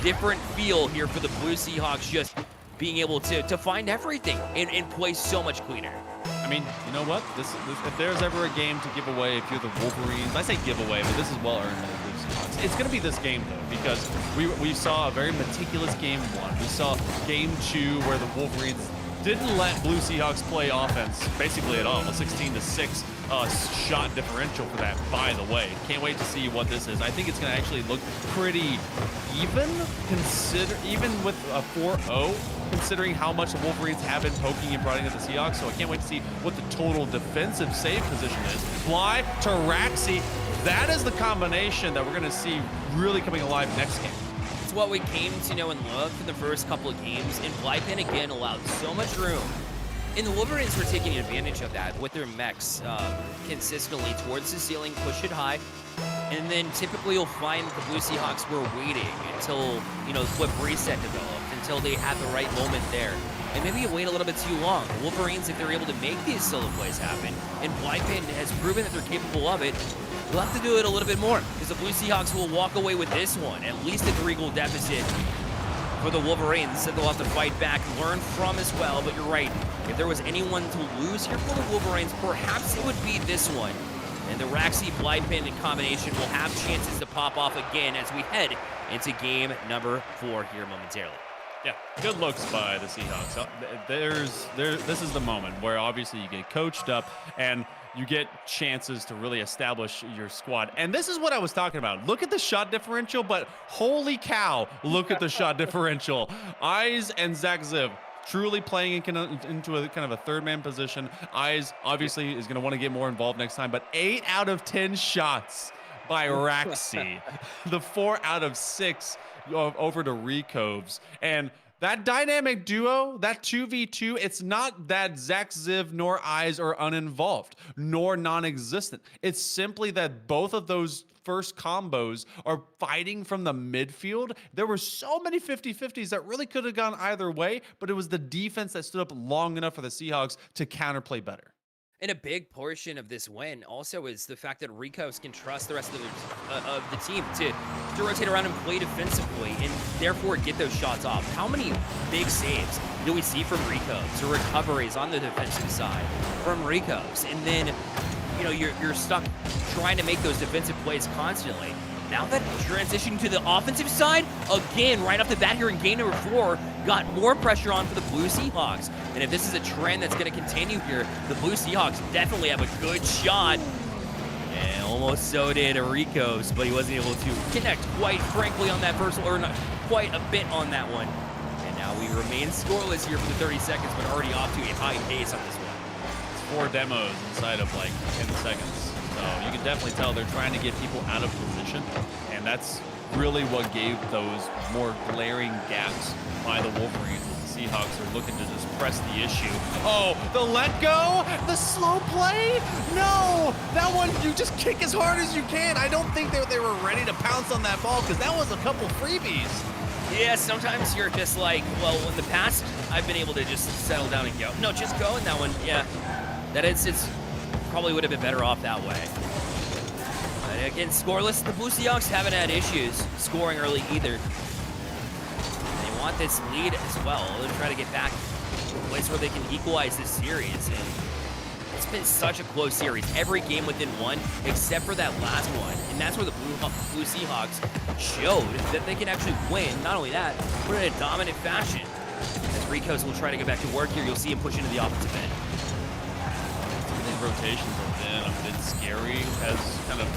different feel here for the Blue Seahawks, just being able to find everything and play so much cleaner. I mean, you know what? This if there's ever a game to give away, if you're the Wolverines, I say give away, but this is well earned by the Blue Seahawks. It's going to be this game though, because we saw a very meticulous game 1. We saw game 2 where the Wolverines didn't let Blue Seahawks play offense basically at all. A 16-6 shot differential for that, by the way. Can't wait to see what this is. I think it's going to actually look pretty even, even with a 4-0, considering how much the Wolverines have been poking and prodding at the Seahawks. So I can't wait to see what the total defensive save position is. Fly to Raxi. That is the combination that we're going to see really coming alive next game. It's what we came to know and love in the first couple of games, and Blypen again allowed so much room. And the Wolverines were taking advantage of that with their mechs consistently towards the ceiling, push it high, and then typically you'll find the Blue Seahawks were waiting until, the flip reset developed, until they had the right moment there. And maybe you wait a little bit too long. The Wolverines, if they're able to make these solo plays happen, and Blypen has proven that they're capable of it, we'll have to do it a little bit more, because the Blue Seahawks will walk away with this one, at least a 3-goal deficit for the Wolverines that they'll have to fight back, learn from as well. But you're right, if there was anyone to lose here for the Wolverines, perhaps it would be this one. And the Raxi-Blypen combination will have chances to pop off again as we head into game number 4 here momentarily. Yeah, good looks by the Seahawks. This is the moment where obviously you get coached up and you get chances to really establish your squad. And this is what I was talking about. Look at the shot differential, but holy cow, look at the shot differential. Eyes and Zach Ziv truly playing into a kind of a third-man position. Eyes obviously is going to want to get more involved next time, but 8 out of 10 shots by Raxi. The 4 out of 6 over to Recovs. And that dynamic duo, that 2v2, it's not that Zach Ziv nor Eyes are uninvolved, nor non-existent. It's simply that both of those first combos are fighting from the midfield. There were so many 50-50s that really could have gone either way, but it was the defense that stood up long enough for the Seahawks to counterplay better. And a big portion of this win also is the fact that Ricos can trust the rest of the team to rotate around and play defensively and therefore get those shots off. How many big saves do we see from Ricos, or recoveries on the defensive side from Ricos? And then, you're stuck trying to make those defensive plays constantly. Now that transitioning to the offensive side, again, right off the bat here in game number 4, got more pressure on for the Blue Seahawks. And if this is a trend that's going to continue here, the Blue Seahawks definitely have a good shot. And almost so did Ricos, but he wasn't able to connect quite frankly on that first, or not quite a bit on that one. And now we remain scoreless here for the 30 seconds, but already off to a high pace on this one. It's 4 demos inside of like 10 seconds. So you can definitely tell they're trying to get people out of position, and that's really what gave those more glaring gaps by the Wolverines. The Seahawks are looking to just press the issue. Oh, the let go, the slow play. No, that one you just kick as hard as you can. I don't think they were ready to pounce on that ball, because that was a couple freebies. Yeah, sometimes you're just like, well, in the past, I've been able to just settle down and go. No, just go in that one. Yeah, that instance probably would have been better off that way. But again, scoreless. The Blue Seahawks haven't had issues scoring early either. They want this lead as well. They'll try to get back a place where they can equalize this series. And it's been such a close series. Every game within one, except for that last one. And that's where the Blue Seahawks showed that they can actually win. Not only that, but in a dominant fashion. As Ricos will try to get back to work here, you'll see him push into the offensive end. These rotations have been a bit scary as kind of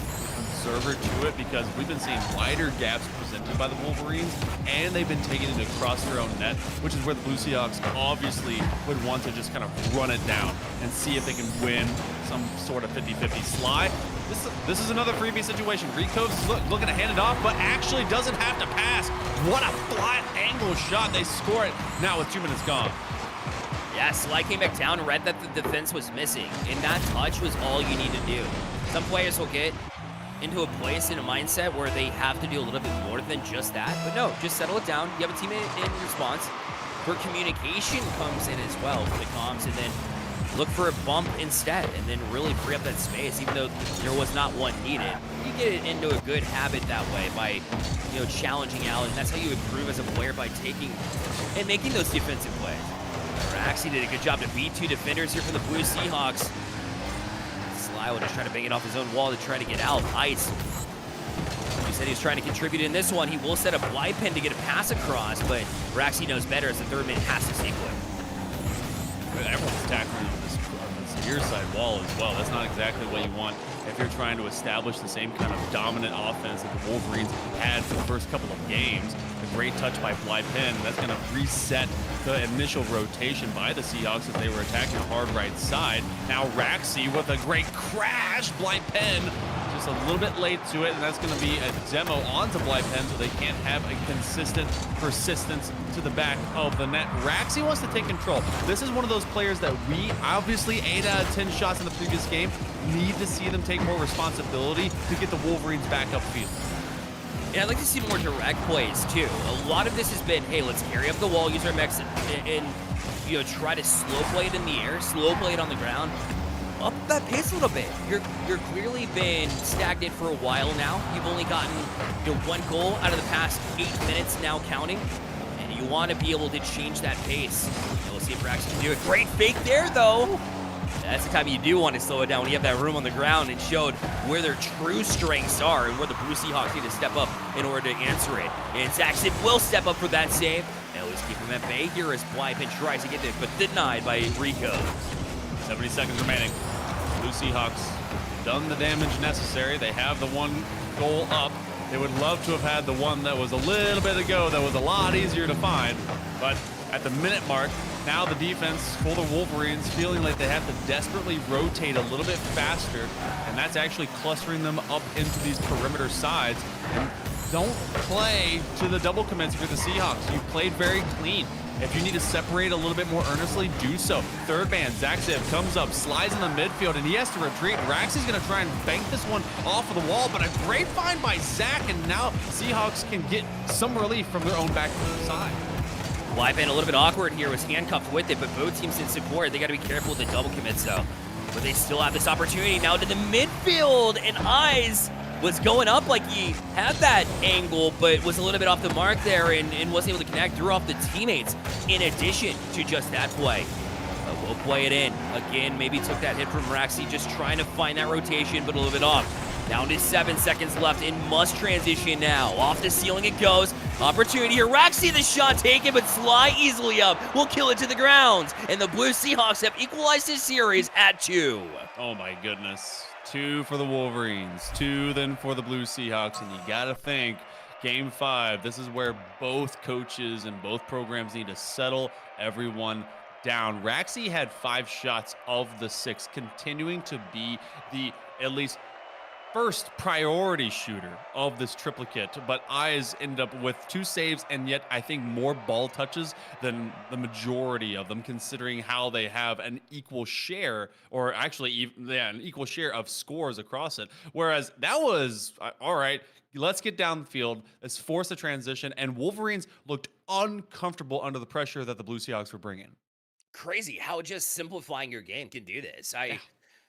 observer to it, because we've been seeing wider gaps presented by the Wolverines, and they've been taking it across their own net, which is where the Blue Seahawks obviously would want to just kind of run it down and see if they can win some sort of 50-50 slide. This is another freebie situation. Ricos is looking to hand it off, but actually doesn't have to pass. What a flat angle shot. They score it now with 2 minutes gone. Yeah, Sly came back down, read that the defense was missing, and that touch was all you need to do. Some players will get into a place in a mindset where they have to do a little bit more than just that, but no, just settle it down. You have a teammate in response, where communication comes in as well for the comms, and then look for a bump instead, and then really free up that space, even though there was not one needed. You get it into a good habit that way by, challenging out, and that's how you improve as a player, by taking and making those defensive plays. Raxi did a good job to beat 2 defenders here for the Blue Seahawks. Sly will just try to bang it off his own wall to try to get out. Ice. He said he was trying to contribute in this one. He will set a blind pin to get a pass across, but Raxi knows better as the third man has to stay put. Everyone's tackling on this near side wall as well. That's not exactly what you want if you're trying to establish the same kind of dominant offense that the Wolverines had for the first couple of games. A great touch by Blypen. That's going to reset the initial rotation by the Seahawks as they were attacking the hard right side. Now Raxi with a great crash. Blypen just a little bit late to it, and that's going to be a demo onto Blypen so they can't have a consistent persistence to the back of the net. Raxi wants to take control. This is one of those players that we obviously 8 out of 10 shots in the previous game need to see them take more responsibility to get the Wolverines back upfield. Yeah, I'd like to see more direct plays, too. A lot of this has been, hey, let's carry up the wall, use our mechs, and try to slow play it in the air, slow play it on the ground. Up that pace a little bit. You're clearly been stagnant for a while now. You've only gotten 1 goal out of the past 8 minutes now counting, and you want to be able to change that pace. We'll see if Rax can do a great fake there, though. That's the time you do want to slow it down, when you have that room on the ground, and showed where their true strengths are and where the Blue Seahawks need to step up in order to answer it. And Zaxxon will step up for that save. They always keep him at bay here as Blypen tries to get there, but denied by Rico. 70 seconds remaining. Blue Seahawks done the damage necessary. They have the 1 goal up. They would love to have had the one that was a little bit ago that was a lot easier to find, but at the minute mark, now the defense for the Wolverines feeling like they have to desperately rotate a little bit faster, and that's actually clustering them up into these perimeter sides. And don't play to the double commits for the Seahawks. You played very clean. If you need to separate a little bit more earnestly, do so. Third man, Zaxxon comes up, slides in the midfield, and he has to retreat. Raxi's going to try and bank this one off of the wall, but a great find by Zach, and now Seahawks can get some relief from their own back side. Blypen a little bit awkward here, was handcuffed with it, but both teams in support. They got to be careful with the double commits, though. But they still have this opportunity now to the midfield, and Eyes was going up like he had that angle, but was a little bit off the mark there and wasn't able to connect, threw off the teammates in addition to just that play. But we'll play it in. Again, maybe took that hit from Raxi, just trying to find that rotation, but a little bit off. Down to 7 seconds left and must transition now. Off the ceiling it goes. Opportunity here. Raxi, the shot taken, but Sly easily up. Will kill it to the ground. And the Blue Seahawks have equalized this series at 2. Oh my goodness. 2 for the Wolverines, 2 then for the Blue Seahawks, and you gotta think Game 5, this is where both coaches and both programs need to settle everyone down. Raxi had 5 shots of the 6, continuing to be the at least first priority shooter of this triplicate, but Eyes ended up with 2 saves and yet I think more ball touches than the majority of them, considering how they have an equal share, or actually an equal share of scores across it. Whereas that was, all right, let's get down the field, let's force a transition, and Wolverines looked uncomfortable under the pressure that the Blue Seahawks were bringing. Crazy how just simplifying your game can do this. I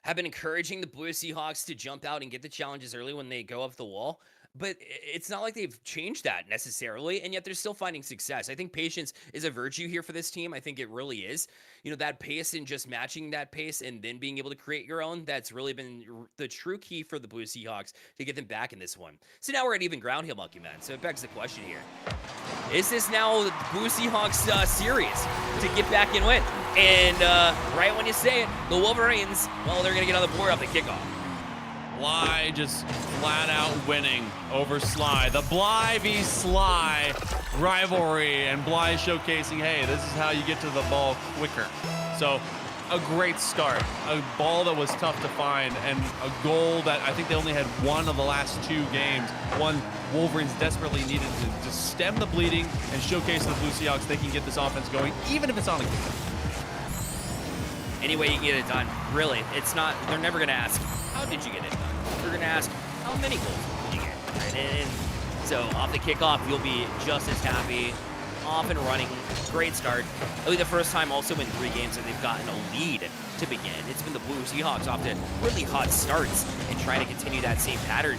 have been encouraging the Blue Seahawks to jump out and get the challenges early when they go up the wall. But it's not like they've changed that necessarily, and yet they're still finding success. I think patience is a virtue here for this team. I think it really is. That pace and just matching that pace and then being able to create your own, that's really been the true key for the Blue Seahawks to get them back in this one. So now we're at even ground here, Monkey Man. So it begs the question here. Is this now the Blue Seahawks series to get back and win? And right when you say it, the Wolverines, well, they're going to get on the board off the kickoff. Bly just flat out winning over Sly. The Bly v Sly rivalry, and Bly showcasing, hey, this is how you get to the ball quicker. So a great start, a ball that was tough to find, and a goal that I think they only had one of the last 2 games. One Wolverines desperately needed to stem the bleeding and showcase the Blue Seahawks they can get this offense going, even if it's on a kick. Any way you can get it done, really. It's not, they're never going to ask, how did you get it done? They're going to ask, how many goals did you get? Right? And so off the kickoff, you'll be just as happy. Off and running, great start. It'll be the first time also in 3 games that they've gotten a lead to begin. It's been the Blue Seahawks off to really hot starts and trying to continue that same pattern.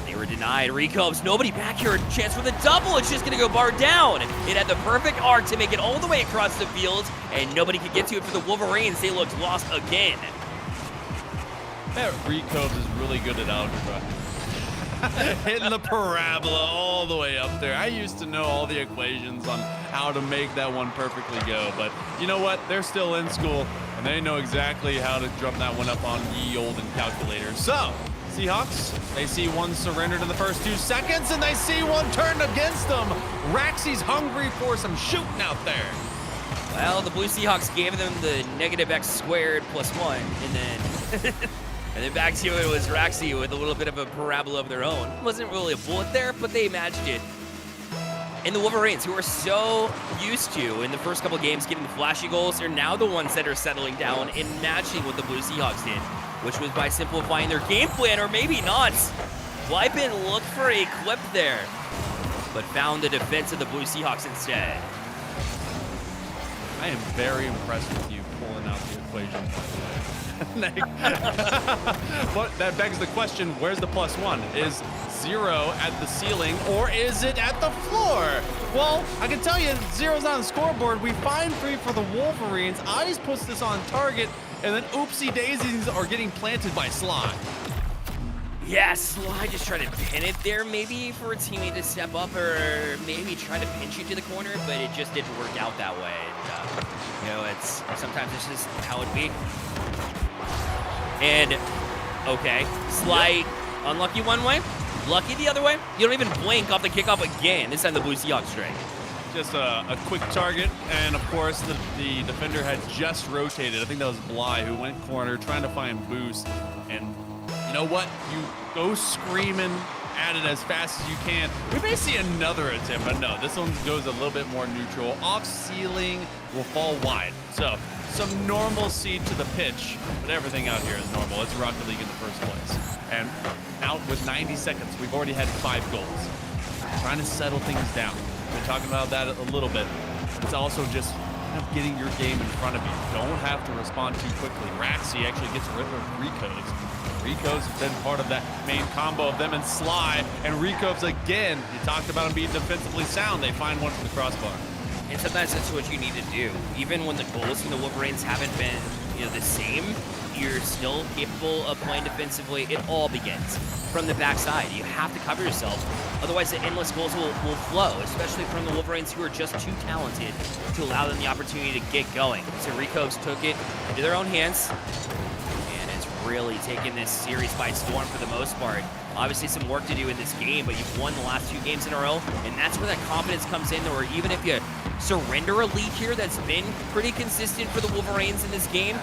They were denied. Recobes, nobody back here. Chance for the double. It's just going to go bar down. It had the perfect arc to make it all the way across the field, and nobody could get to it for the Wolverines. They looked lost again. That Recobes is really good at algebra. Hitting the parabola all the way up there. I used to know all the equations on how to make that one perfectly go, but you know what? They're still in school, and they know exactly how to drum that one up on ye olden calculator. So, Seahawks, they see one surrendered in the first 2 seconds, and they see one turned against them. Raxi's hungry for some shooting out there. Well, the Blue Seahawks gave them the negative x squared plus 1, and then... And then back to it was Raxi with a little bit of a parabola of their own. It wasn't really a bullet there, but they matched it. And the Wolverines, who are so used to, in the first couple games, getting the flashy goals, are now the ones that are settling down and matching what the Blue Seahawks did, which was by simplifying their game plan, or maybe not. Wypin looked for a clip there, but found the defense of the Blue Seahawks instead. I am very impressed with you pulling out the equation, by the way. But that begs the question, where's the +1? Is 0 at the ceiling, or is it at the floor? Well, I can tell you 0's on the scoreboard. We find 3 for the Wolverines. Ice puts this on target, and then oopsie daisies are getting planted by Sly. Yeah, Sly just tried to pin it there, maybe for a teammate to step up, or maybe try to pinch you to the corner, but it just didn't work out that way. And, it's sometimes it's just how it be. And, okay, Sly, unlucky one way, lucky the other way. You don't even blink off the kickoff again. This time the Blue Seahawks strike. Just a quick target, and of course the defender had just rotated. I think that was Bly who went corner trying to find boost, and you know what? You go screaming at it as fast as you can. We may see another attempt, but no, this one goes a little bit more neutral. Off ceiling will fall wide. So some normalcy to the pitch, but everything out here is normal. It's Rocket League in the first place. And out with 90 seconds, we've already had 5 goals. Trying to settle things down. We've been talking about that a little bit. It's also just getting your game in front of you. Don't have to respond too quickly. Raxi actually gets rid of Recobes. Recobes has been part of that main combo of them and Sly. And Recobes again, you talked about him being defensively sound. They find one from the crossbar. And sometimes that's what you need to do. Even when the goals from the Wolverines haven't been, the same, you're still capable of playing defensively. It all begins from the backside. You have to cover yourself. Otherwise, the endless goals will flow, especially from the Wolverines, who are just too talented to allow them the opportunity to get going. So Recobes took it into their own hands, and it's really taken this series by storm for the most part. Obviously some work to do in this game, but you've won the last 2 games in a row, and that's where that confidence comes in, or even if you surrender a lead here that's been pretty consistent for the Wolverines in this game,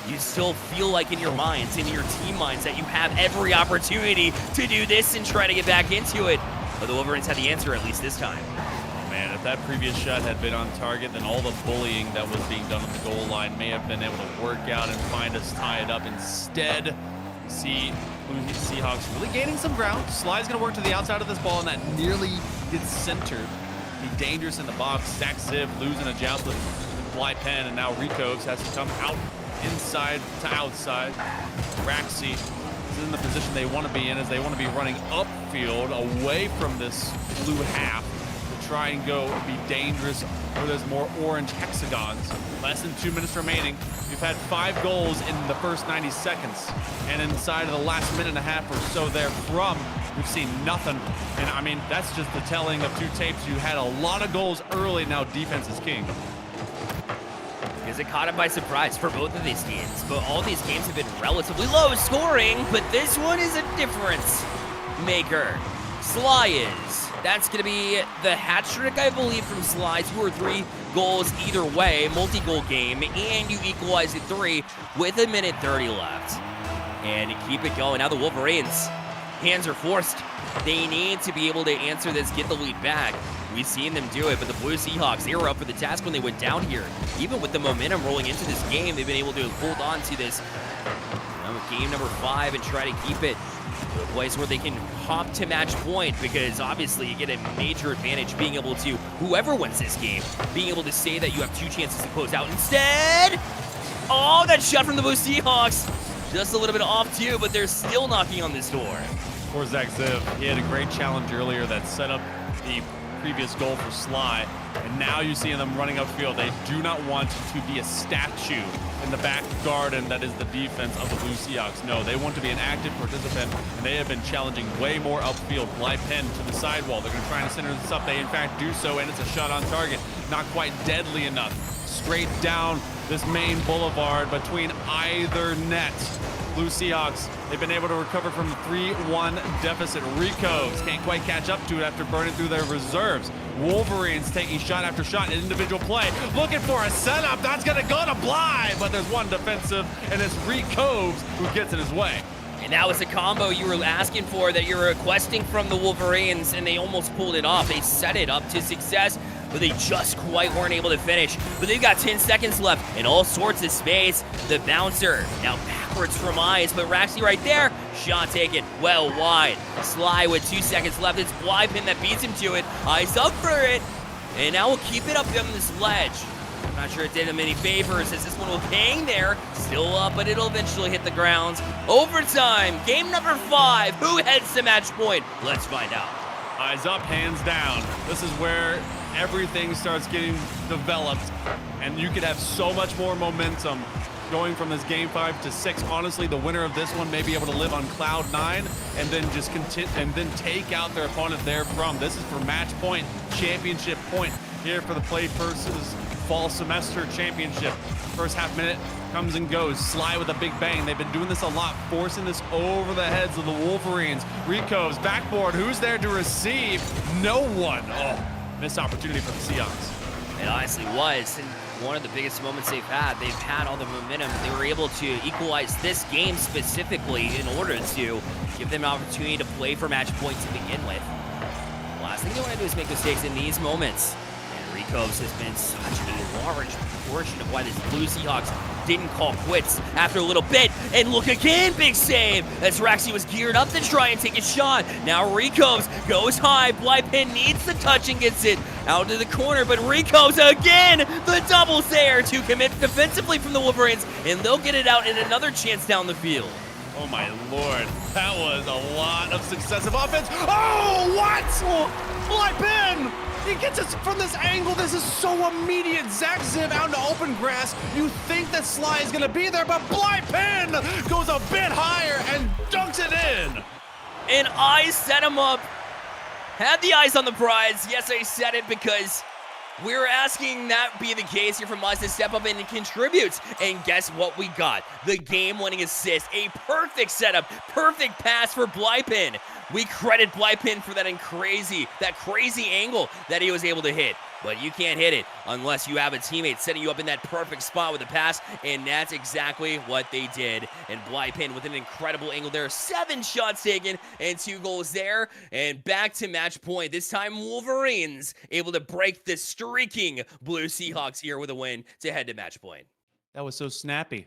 you still feel like in your minds, in your team minds, that you have every opportunity to do this and try to get back into it. But the Wolverines had the answer, at least this time. Oh man, if that previous shot had been on target, then all the bullying that was being done on the goal line may have been able to work out and find us tie it up. Instead, you see Blue Seahawks really gaining some ground. Sly's gonna work to the outside of this ball, and that nearly gets centered. Be dangerous in the box. Zach Ziv losing a joust with Bly Pen, and now Recobes has to come out inside to outside. Raxi in the position they want to be in, as they want to be running upfield away from this blue half to try and go be dangerous where there's more orange hexagons. Less than 2 minutes remaining. We've had 5 goals in the first 90 seconds, and inside of the last minute and a half or so therefrom, we've seen nothing. And I mean, that's just the telling of 2 tapes. You had a lot of goals early, now defense is king. Is it caught him by surprise for both of these teams? But all these games have been relatively low scoring, but this one is a difference maker. Sly is. That's going to be the hat trick, I believe, from Sly. 2 or 3 goals either way, multi-goal game, and you equalize at 3 with 1:30 left. And keep it going. Now the Wolverines, hands are forced. They need to be able to answer this, get the lead back. We've seen them do it, but the Blue Seahawks, they were up for the task when they went down here. Even with the momentum rolling into this game, they've been able to hold on to this game number 5 and try to keep it to a place where they can hop to match point, because obviously you get a major advantage being able to, whoever wins this game, being able to say that you have 2 chances to close out. Instead, oh, that shot from the Blue Seahawks. Just a little bit off too, but they're still knocking on this door. Poor Zach Ziv, he had a great challenge earlier that set up the previous goal for Sly, and now you see them running upfield. They do not want to be a statue in the back garden that is the defense of the Blue Seahawks. No, they want to be an active participant, and they have been challenging way more upfield. Blythe Penn to the sidewall. They're going to try and center this up. They in fact do so, and it's a shot on target. Not quite deadly enough. Straight down this main boulevard between either net. Blue Seahawks, they've been able to recover from the 3-1 deficit. Ricos can't quite catch up to it after burning through their reserves. Wolverines taking shot after shot in individual play, looking for a setup. That's going to go to Blythe, but there's one defensive, and it's Ricos who gets in his way. And that was a combo you were asking for, that you're requesting from the Wolverines, and they almost pulled it off. They set it up to success, but they just quite weren't able to finish. But they've got 10 seconds left and all sorts of space. The bouncer now backwards from Eyes, but Raxi right there. Shot taken well wide. Sly with 2 seconds left. It's Blypin that beats him to it. Eyes up for it. And now we'll keep it up on this ledge. I'm not sure it did him any favors, as this one will hang there. Still up, but it'll eventually hit the ground. Overtime, game number 5. Who heads to match point? Let's find out. Eyes up, hands down. This is where everything starts getting developed, and you could have so much more momentum going from this game 5 to 6. Honestly, the winner of this one may be able to live on cloud 9 and then just continue and then take out their opponent therefrom. This is for match point, championship point here for the PlayVS Fall Semester Championship. First half minute comes and goes. Sly with a big bang. They've been doing this a lot, forcing this over the heads of the Wolverines. Ricos, backboard. Who's there to receive? No one. Oh, missed opportunity for the Seahawks. It honestly was, and one of the biggest moments they've had. They've had all the momentum. They were able to equalize this game specifically in order to give them an opportunity to play for match point to begin with. The last thing they want to do is make mistakes in these moments. Ricos has been such a large portion of why this Blue Seahawks didn't call quits after a little bit. And look again, big save! As Raxi was geared up to try and take a shot. Now Ricos goes high. Blypin needs the touch and gets it out to the corner. But Ricos again, the double's there to commit defensively from the Wolverines. And they'll get it out in another chance down the field. Oh my lord, that was a lot of successive offense. Oh, what? Blypin! He gets us from this angle. This is so immediate. Zach Ziv out into open grass. You think that Sly is going to be there, but Blypin goes a bit higher and dunks it in. And I set him up. Had the eyes on the prize. Yes, I said it because we're asking that be the case here from us to step up and contribute. And guess what we got? The game-winning assist. A perfect setup. Perfect pass for Blypin. We credit Blypin for that crazy angle that he was able to hit. But you can't hit it unless you have a teammate setting you up in that perfect spot with a pass, and that's exactly what they did. And Blypin with an incredible angle there. 7 shots taken and 2 goals there. And back to match point. This time Wolverines able to break the streaking Blue Seahawks here with a win to head to match point. That was so snappy.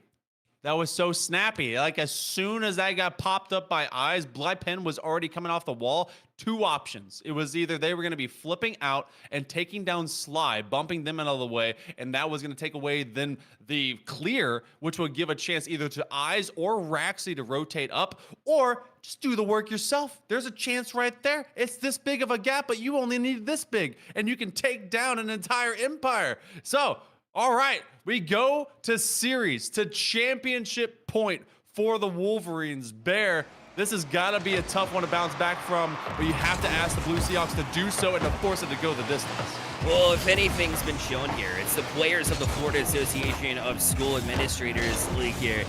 That was so snappy. Like as soon as that got popped up by eyes, Pen was already coming off the wall. Two options. It was either they were going to be flipping out and taking down Sly, bumping them out of the way, and that was going to take away then the clear, which would give a chance either to Eyes or Raxi to rotate up, or just do the work yourself. There's a chance right there. It's this big of a gap, but you only need this big, and you can take down an entire empire. So, all right, we go to series, to championship point for the Wolverines. Bear, this has got to be a tough one to bounce back from, but you have to ask the Blue Seahawks to do so and to force it to go the distance. Well, if anything's been shown here, it's the players of the Florida Association of School Administrators League here,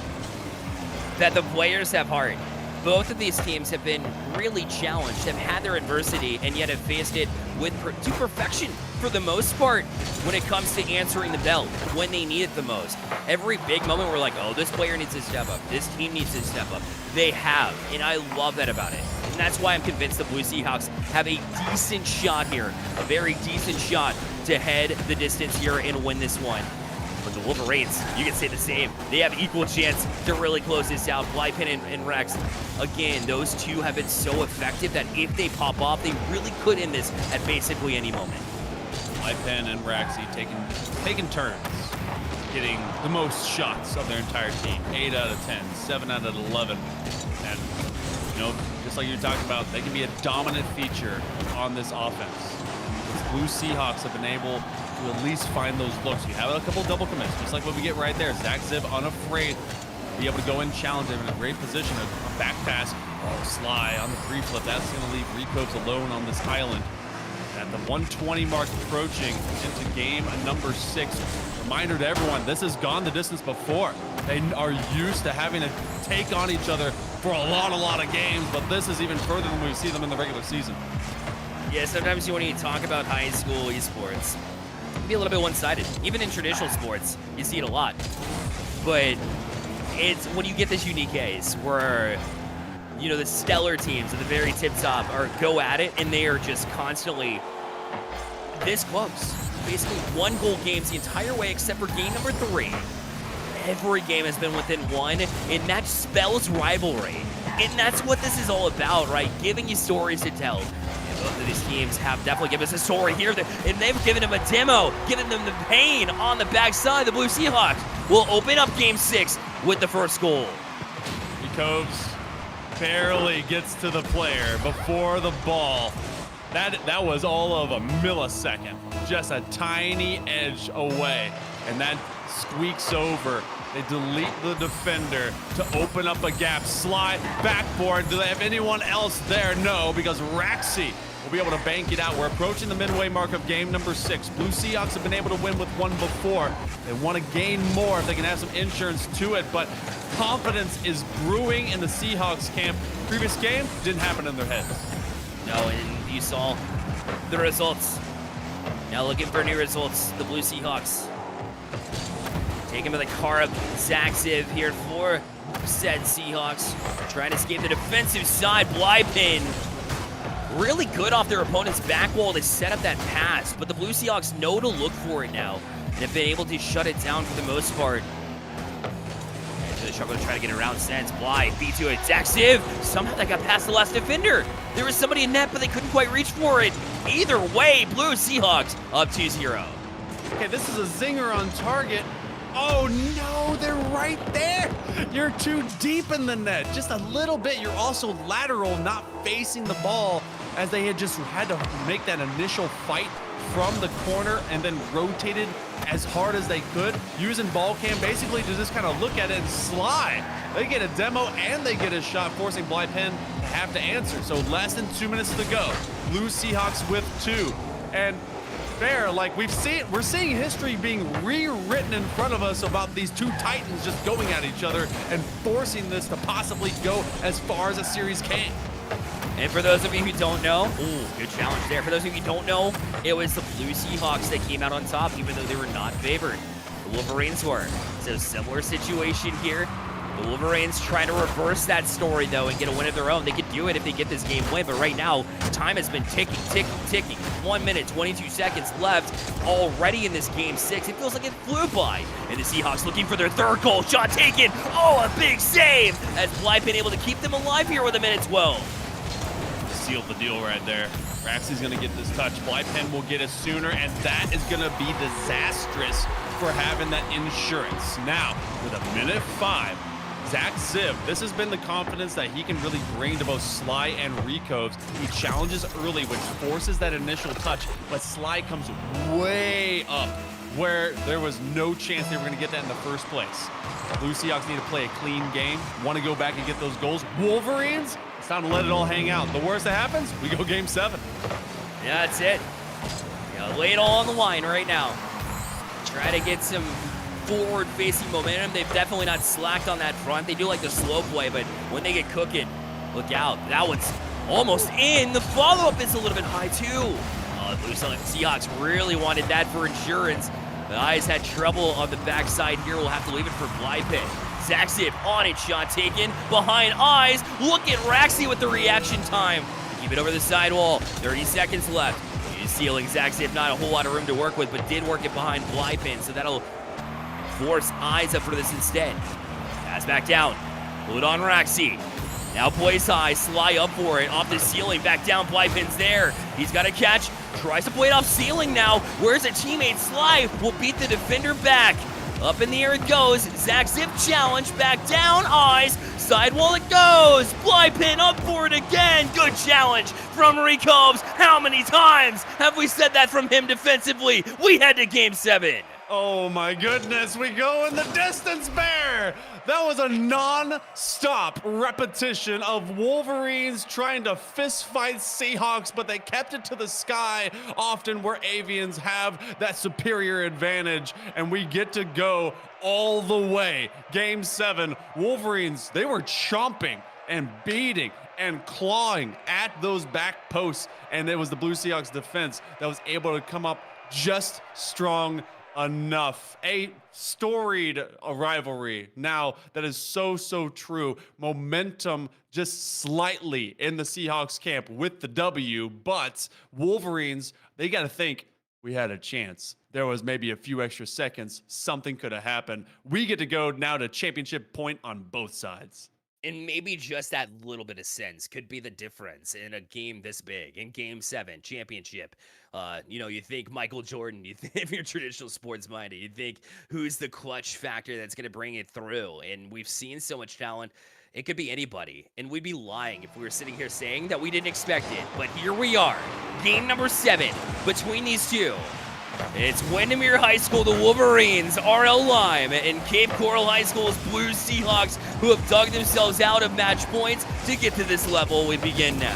that the players have heart. Both of these teams have been really challenged, have had their adversity, and yet have faced it to perfection for the most part when it comes to answering the bell when they need it the most. Every big moment we're like, oh, this player needs to step up, this team needs to step up. They have, and I love that about it. And that's why I'm convinced the Blue Seahawks have a decent shot here, a very decent shot to head the distance here and win this one. But the Wolverines, you can say the same. They have equal chance to really close this out. Blypen and Rex, again, those two have been so effective that if they pop off, they really could end this at basically any moment. Blypen and Raxi taking turns, getting the most shots of their entire team. 8 out of 10, 7 out of 11. And, you know, just like you're talking about, they can be a dominant feature on this offense. The Blue Seahawks have been able to at least find those looks. You have a couple double commits, just like what we get right there. Zach Ziv unafraid to be able to go and challenge him in a great position. A back pass, Sly on the free flip. That's going to leave Recobes alone on this island. At the 120 mark approaching into game number 6. Reminder to everyone, this has gone the distance before. They are used to having to take on each other for a lot of games, but this is even further than we see them in the regular season. Yeah, sometimes when you talk about high school esports, it can be a little bit one-sided. Even in traditional sports, you see it a lot. But it's when you get this unique case where, you know, the stellar teams at the very tip top go at it, and they are just constantly this close. Basically one goal games the entire way except for game number 3. Every game has been within 1, and that spells rivalry. And that's what this is all about, right? Giving you stories to tell. And both of these teams have definitely given us a story here, and they've given them a demo, giving them the pain on the backside. The Blue Seahawks will open up game 6 with the first goal. Recobes barely gets to the player before the ball. That was all of a millisecond, just a tiny edge away, and that squeaks over. They delete the defender to open up a gap. Sly backboard. Do they have anyone else there? No, because Raxi will be able to bank it out. We're approaching the midway mark of game number 6. Blue Seahawks have been able to win with one before. They want to gain more if they can have some insurance to it, but confidence is brewing in the Seahawks camp. Previous game didn't happen in their heads. No, and you saw the results. Now looking for new results. The Blue Seahawks take him to the car of Zach Ziv here for said Seahawks. Trying to escape the defensive side. Blypen really good off their opponent's back wall to set up that pass, but the Blue Seahawks know to look for it now and have been able to shut it down for the most part. The struggle to try to get around Sense. Bly beat to it. Zach Ziv. Somehow that got past the last defender. There was somebody in net, but they couldn't quite reach for it. Either way, Blue Seahawks up 2-0. Okay, this is a zinger on target. Oh no, they're right there. You're too deep in the net. Just a little bit. You're also lateral, not facing the ball, as they had just had to make that initial fight from the corner and then rotated as hard as they could, using ball cam basically to just kind of look at it and slide. They get a demo and they get a shot, forcing Blypen to have to answer. So less than 2 minutes to go. Blue Seahawks with 2. And fair, like we're seeing history being rewritten in front of us about these two titans just going at each other and forcing this to possibly go as far as a series can. And for those of you who don't know, good challenge there. For those of you who don't know, it was the Blue Seahawks that came out on top, even though they were not favored. The Wolverines were. So similar situation here. The Wolverines trying to reverse that story, though, and get a win of their own. They could do it if they get this game win, but right now, time has been ticking. 1 minute, 22 seconds left already in this game 6. It feels like it flew by. And the Seahawks looking for their third goal. Shot taken. Oh, a big save. As Blythe been able to keep them alive here with a minute 12. Sealed the deal right there. Raxy's gonna get this touch. Blypen will get it sooner, and that is gonna be disastrous for having that insurance. Now, with a minute 5, Zach Ziv, this has been the confidence that he can really bring to both Sly and Recovs. He challenges early, which forces that initial touch, but Sly comes way up where there was no chance they were gonna get that in the first place. Blue Seahawks need to play a clean game, want to go back and get those goals. Wolverines, it's time to let it all hang out. The worst that happens, we go game 7. Yeah, that's it. Yeah, lay it all on the line right now. Try to get some forward-facing momentum. They've definitely not slacked on that front. They do like the slow play, but when they get cooking, look out. That one's almost in. The follow-up is a little bit high, too. The Blue Seahawks really wanted that for insurance. The Eyes had trouble on the backside here. We'll have to leave it for Blypit. Zaxip on it, shot taken behind Eyes. Look at Raxy with the reaction time. Keep it over the sidewall. 30 seconds left. He's sealing Zaxip, not a whole lot of room to work with, but did work it behind Blypin, so that'll force Eyes up for this instead. Pass back down. Pull it on Raxy. Now plays high, Sly up for it, off the ceiling, back down, Blypin's there. He's got a catch, tries to play it off ceiling now. Where's a teammate? Sly will beat the defender back. Up in the air it goes. Zach Zip challenge, back down, Eyes. Sidewall it goes. Blypin up for it again. Good challenge from Recobes. How many times have we said that from him defensively? We head to game 7. Oh my goodness, we go in the distance, Bear! That was a non-stop repetition of Wolverines trying to fist fight Seahawks, but they kept it to the sky, often where Avians have that superior advantage, and we get to go all the way. Game 7, Wolverines, they were chomping and beating and clawing at those back posts, and it was the Blue Seahawks defense that was able to come up just strong enough. A storied rivalry now that is so true. Momentum just slightly in the Seahawks camp with the W, but Wolverines, they got to think we had a chance. There was maybe a few extra seconds. Something could have happened. We get to go now to championship point on both sides. And maybe just that little bit of sense could be the difference in a game this big. In game 7, championship. You think Michael Jordan, you think if you're traditional sports minded, you think who's the clutch factor that's going to bring it through. And we've seen so much talent. It could be anybody. And we'd be lying if we were sitting here saying that we didn't expect it. But here we are. Game number 7 between these two. It's Windermere High School, the Wolverines, RL Lime, and Cape Coral High School's Blue Seahawks, who have dug themselves out of match points to get to this level. We begin now.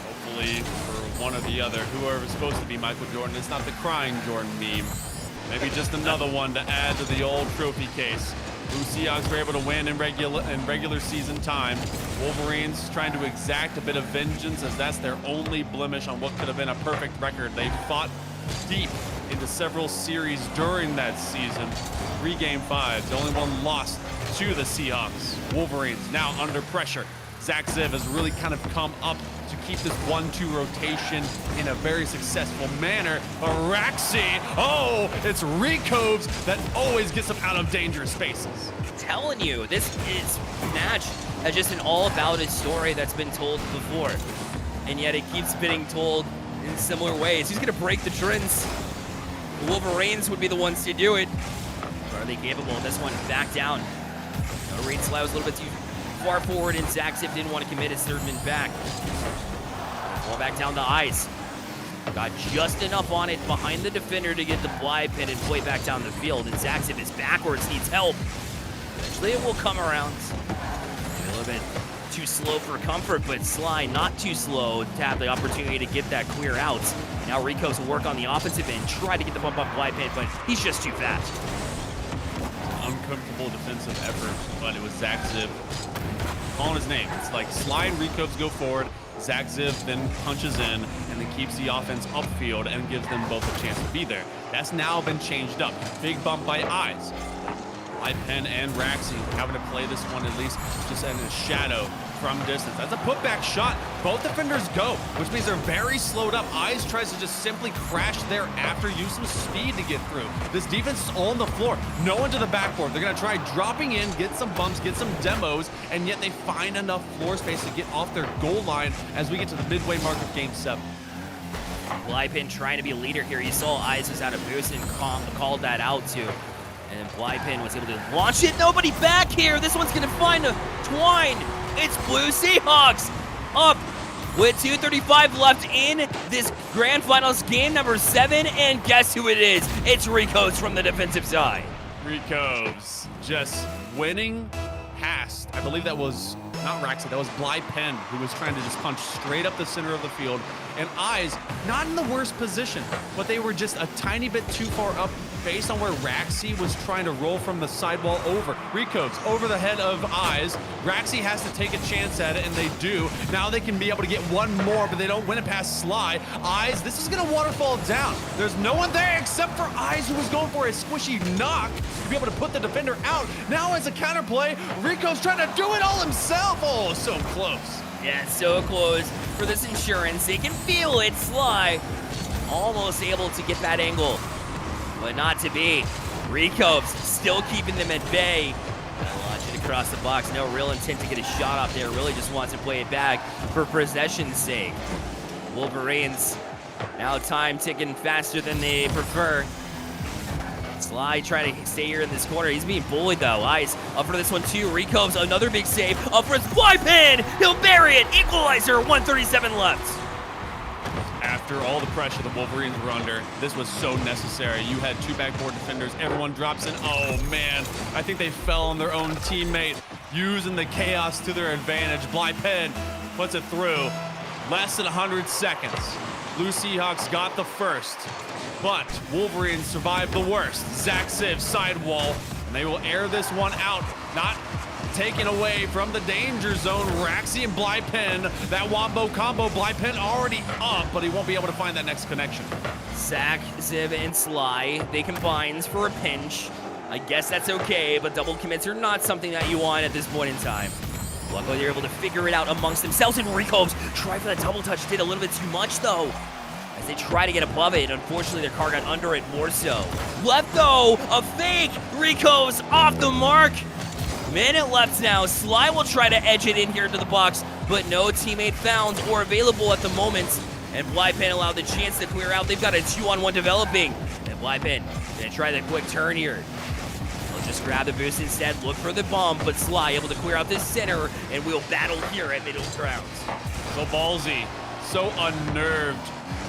Hopefully for one or the other, whoever is supposed to be Michael Jordan, it's not the crying Jordan meme. Maybe just another one to add to the old trophy case. Blue Seahawks were able to win in regular season time. Wolverines trying to exact a bit of vengeance, as that's their only blemish on what could have been a perfect record. They fought deep into several series during that season. 3 game 5s, the only one lost to the Seahawks. Wolverines now under pressure. Zach Ziv has really kind of come up to keep this 1-2 rotation in a very successful manner. But Raxy, it's Recobes that always gets them out of dangerous spaces. I'm telling you, this match has just an all-about it story that's been told before. And yet it keeps being told in similar ways. Who's going to break the trends? The Wolverines would be the ones to do it. But are they capable of this one? Back down. Reed Sly was a little bit too far forward, and Zach Zip didn't want to commit his third man back. Ball back down the ice. Got just enough on it behind the defender to get the fly pin and play back down the field. And Zach Zip is backwards, needs help. Eventually it will come around. Maybe a little bit too slow for comfort, but Sly not too slow to have the opportunity to get that clear out. Now Rico's will work on the offensive end, try to get the bump up fly pin, but he's just too fast. Uncomfortable defensive effort, but it was Zach Ziv calling his name. It's like Sly and Recobes go forward, Zach Ziv then punches in and then keeps the offense upfield and gives them both a chance to be there. That's now been changed up. Big bump by Eyes. Pen and Raxi having to play this one at least just in a shadow from distance. That's a putback shot. Both defenders go, which means they're very slowed up. Eyes tries to just simply crash there after, use some speed to get through. This defense is on the floor. No one to the backboard. They're going to try dropping in, get some bumps, get some demos, and yet they find enough floor space to get off their goal line as we get to the midway mark of Game 7. Blypen trying to be a leader here. You saw Eyes was out of boost and called that out too. And Blypen was able to launch it. Nobody back here. This one's going to find a Twine. It's Blue Seahawks up with 2:35 left in this Grand Finals game number 7. And guess who it is? It's Ricos from the defensive side. Ricos just winning past, I believe that was not Raxi, that was Blypen, who was trying to just punch straight up the center of the field. And Eyes, not in the worst position, but they were just a tiny bit too far up based on where Raxi was trying to roll from the sidewall over. Ricos over the head of Eyes. Raxi has to take a chance at it, and they do. Now they can be able to get one more, but they don't win it past Sly. Eyes, this is going to waterfall down. There's no one there except for Eyes, who was going for a squishy knock to be able to put the defender out. Now as a counterplay, Rico's trying to do it all himself. Oh, so close. Yeah, so close for this insurance. They can feel it. Sly almost able to get that angle, but not to be. Ricos still keeping them at bay. Launch it across the box. No real intent to get a shot off there. Really just wants to play it back for possession's sake. Wolverines now time ticking faster than they prefer. Sly trying to stay here in this corner. He's being bullied though. Eyes up for this one too. Ricos, another big save. Up for his Blypen. He'll bury it. Equalizer, 1:37 left. After all the pressure the Wolverines were under, this was so necessary. You had two backboard defenders. Everyone drops in. Oh, man. I think they fell on their own teammate, using the chaos to their advantage. Blypen puts it through. Less than 100 seconds. Blue Seahawks got the first, but Wolverines survived the worst. Zach Siv sidewall, and they will air this one out. Not taken away from the danger zone. Raxi and Blypen, that wombo combo. Blypen already up, but he won't be able to find that next connection. Zach, Ziv, and Sly, they combine for a pinch. I guess that's okay, but double commits are not something that you want at this point in time. Luckily, they're able to figure it out amongst themselves, and Ricos try for that double touch. Did a little bit too much, though, as they try to get above it. Unfortunately, their car got under it more so. Left, though, a fake. Ricos off the mark. Minute left now. Sly will try to edge it in here to the box, but no teammate found or available at the moment. And Blypen allowed the chance to clear out. They've got a 2-on-1 developing. And Blypen gonna try the quick turn here. They'll just grab the boost instead, look for the bump, but Sly able to clear out this center, and we'll battle here at middle ground. So ballsy, so unnerved,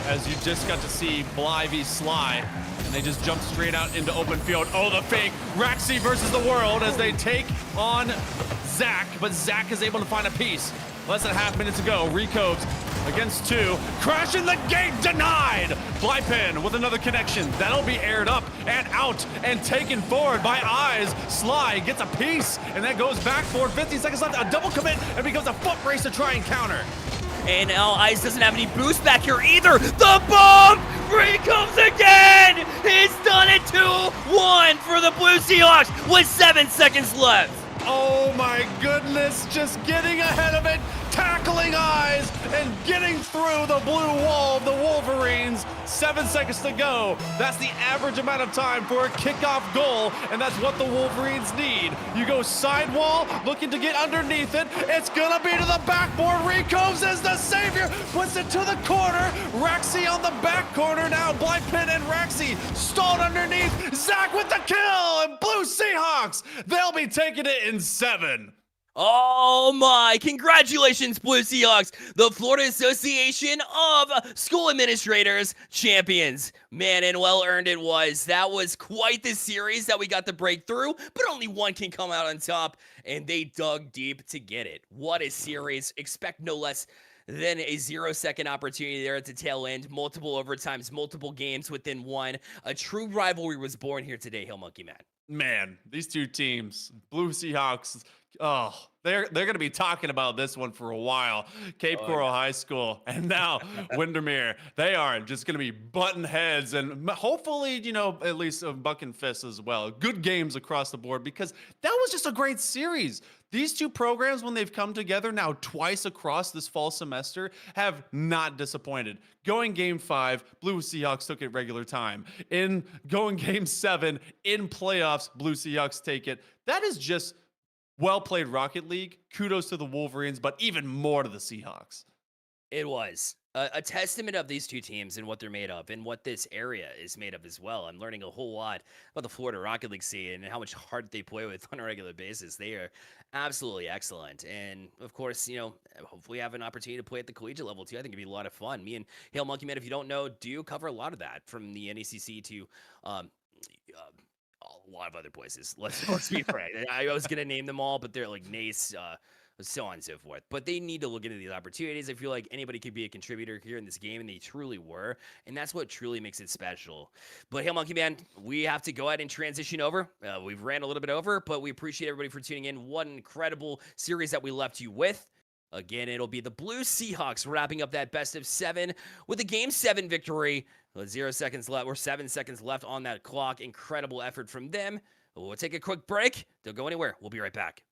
as you just got to see Bly v Sly. And they just jump straight out into open field. Oh, the fake. Raxi versus the world as they take on Zach, but Zach is able to find a piece. Less than half minute to go. Ricos against two. Crashing the gate, denied. Blypen with another connection. That'll be aired up and out and taken forward by Eyes. Sly gets a piece, and that goes back forward. 15 seconds left. A double commit, and becomes a foot race to try and counter. And now Ice doesn't have any boost back here either. The bomb! Ricos again! He's done it 2-1 for the Blue Seahawks with 7 seconds left. Oh my goodness, just getting ahead of it, tackling Eyes, and getting through the blue wall of the Wolverines. 7 seconds to go. That's the average amount of time for a kickoff goal, and that's what the Wolverines need. You go sidewall, looking to get underneath it. It's gonna be to the backboard. Ricos is the savior, puts it to the corner. Raxi on the back corner now. Blypen and Raxi stalled underneath. Zach with the kill, and Blue Seahawks, they'll be taking it in 7. Oh my, congratulations Blue Seahawks, the Florida Association of School Administrators champions. Man, and well earned it was. That was quite the series that we got to break through, but only one can come out on top, and they dug deep to get it. What a series. Expect no less Then a 0-second opportunity there at the tail end, multiple overtimes, multiple games within one. A true rivalry was born here today, Hill Monkey Man. Man, these two teams, Blue Seahawks, oh, they're going to be talking about this one for a while. Cape Oh, Coral High School and now Windermere, they are just going to be button heads and hopefully, at least bucking fists as well. Good games across the board because that was just a great series. These two programs, when they've come together now twice across this fall semester, have not disappointed. Going game 5, Blue Seahawks took it regular time. In going game 7, in playoffs, Blue Seahawks take it. That is just well played, Rocket League. Kudos to the Wolverines, but even more to the Seahawks. It was a testament of these two teams and what they're made of and what this area is made of as well. I'm learning a whole lot about the Florida Rocket League scene and how much heart they play with on a regular basis. They are absolutely excellent. And of course, hopefully have an opportunity to play at the collegiate level too. I think it'd be a lot of fun. Me and Hail Monkey Man, if you don't know, do cover a lot of that from the NECC to a lot of other places. Let's be frank. I was gonna name them all, but they're like NACE, so on and so forth. But they need to look into these opportunities. I feel like anybody could be a contributor here in this game, and they truly were. And that's what truly makes it special. But hey, Monkey Man, we have to go ahead and transition over. We've ran a little bit over, but we appreciate everybody for tuning in. What an incredible series that we left you with. Again, it'll be the Blue Seahawks wrapping up that best of 7 with a Game 7 victory. With 0 seconds left, or 7 seconds left on that clock. Incredible effort from them. We'll take a quick break. Don't go anywhere. We'll be right back.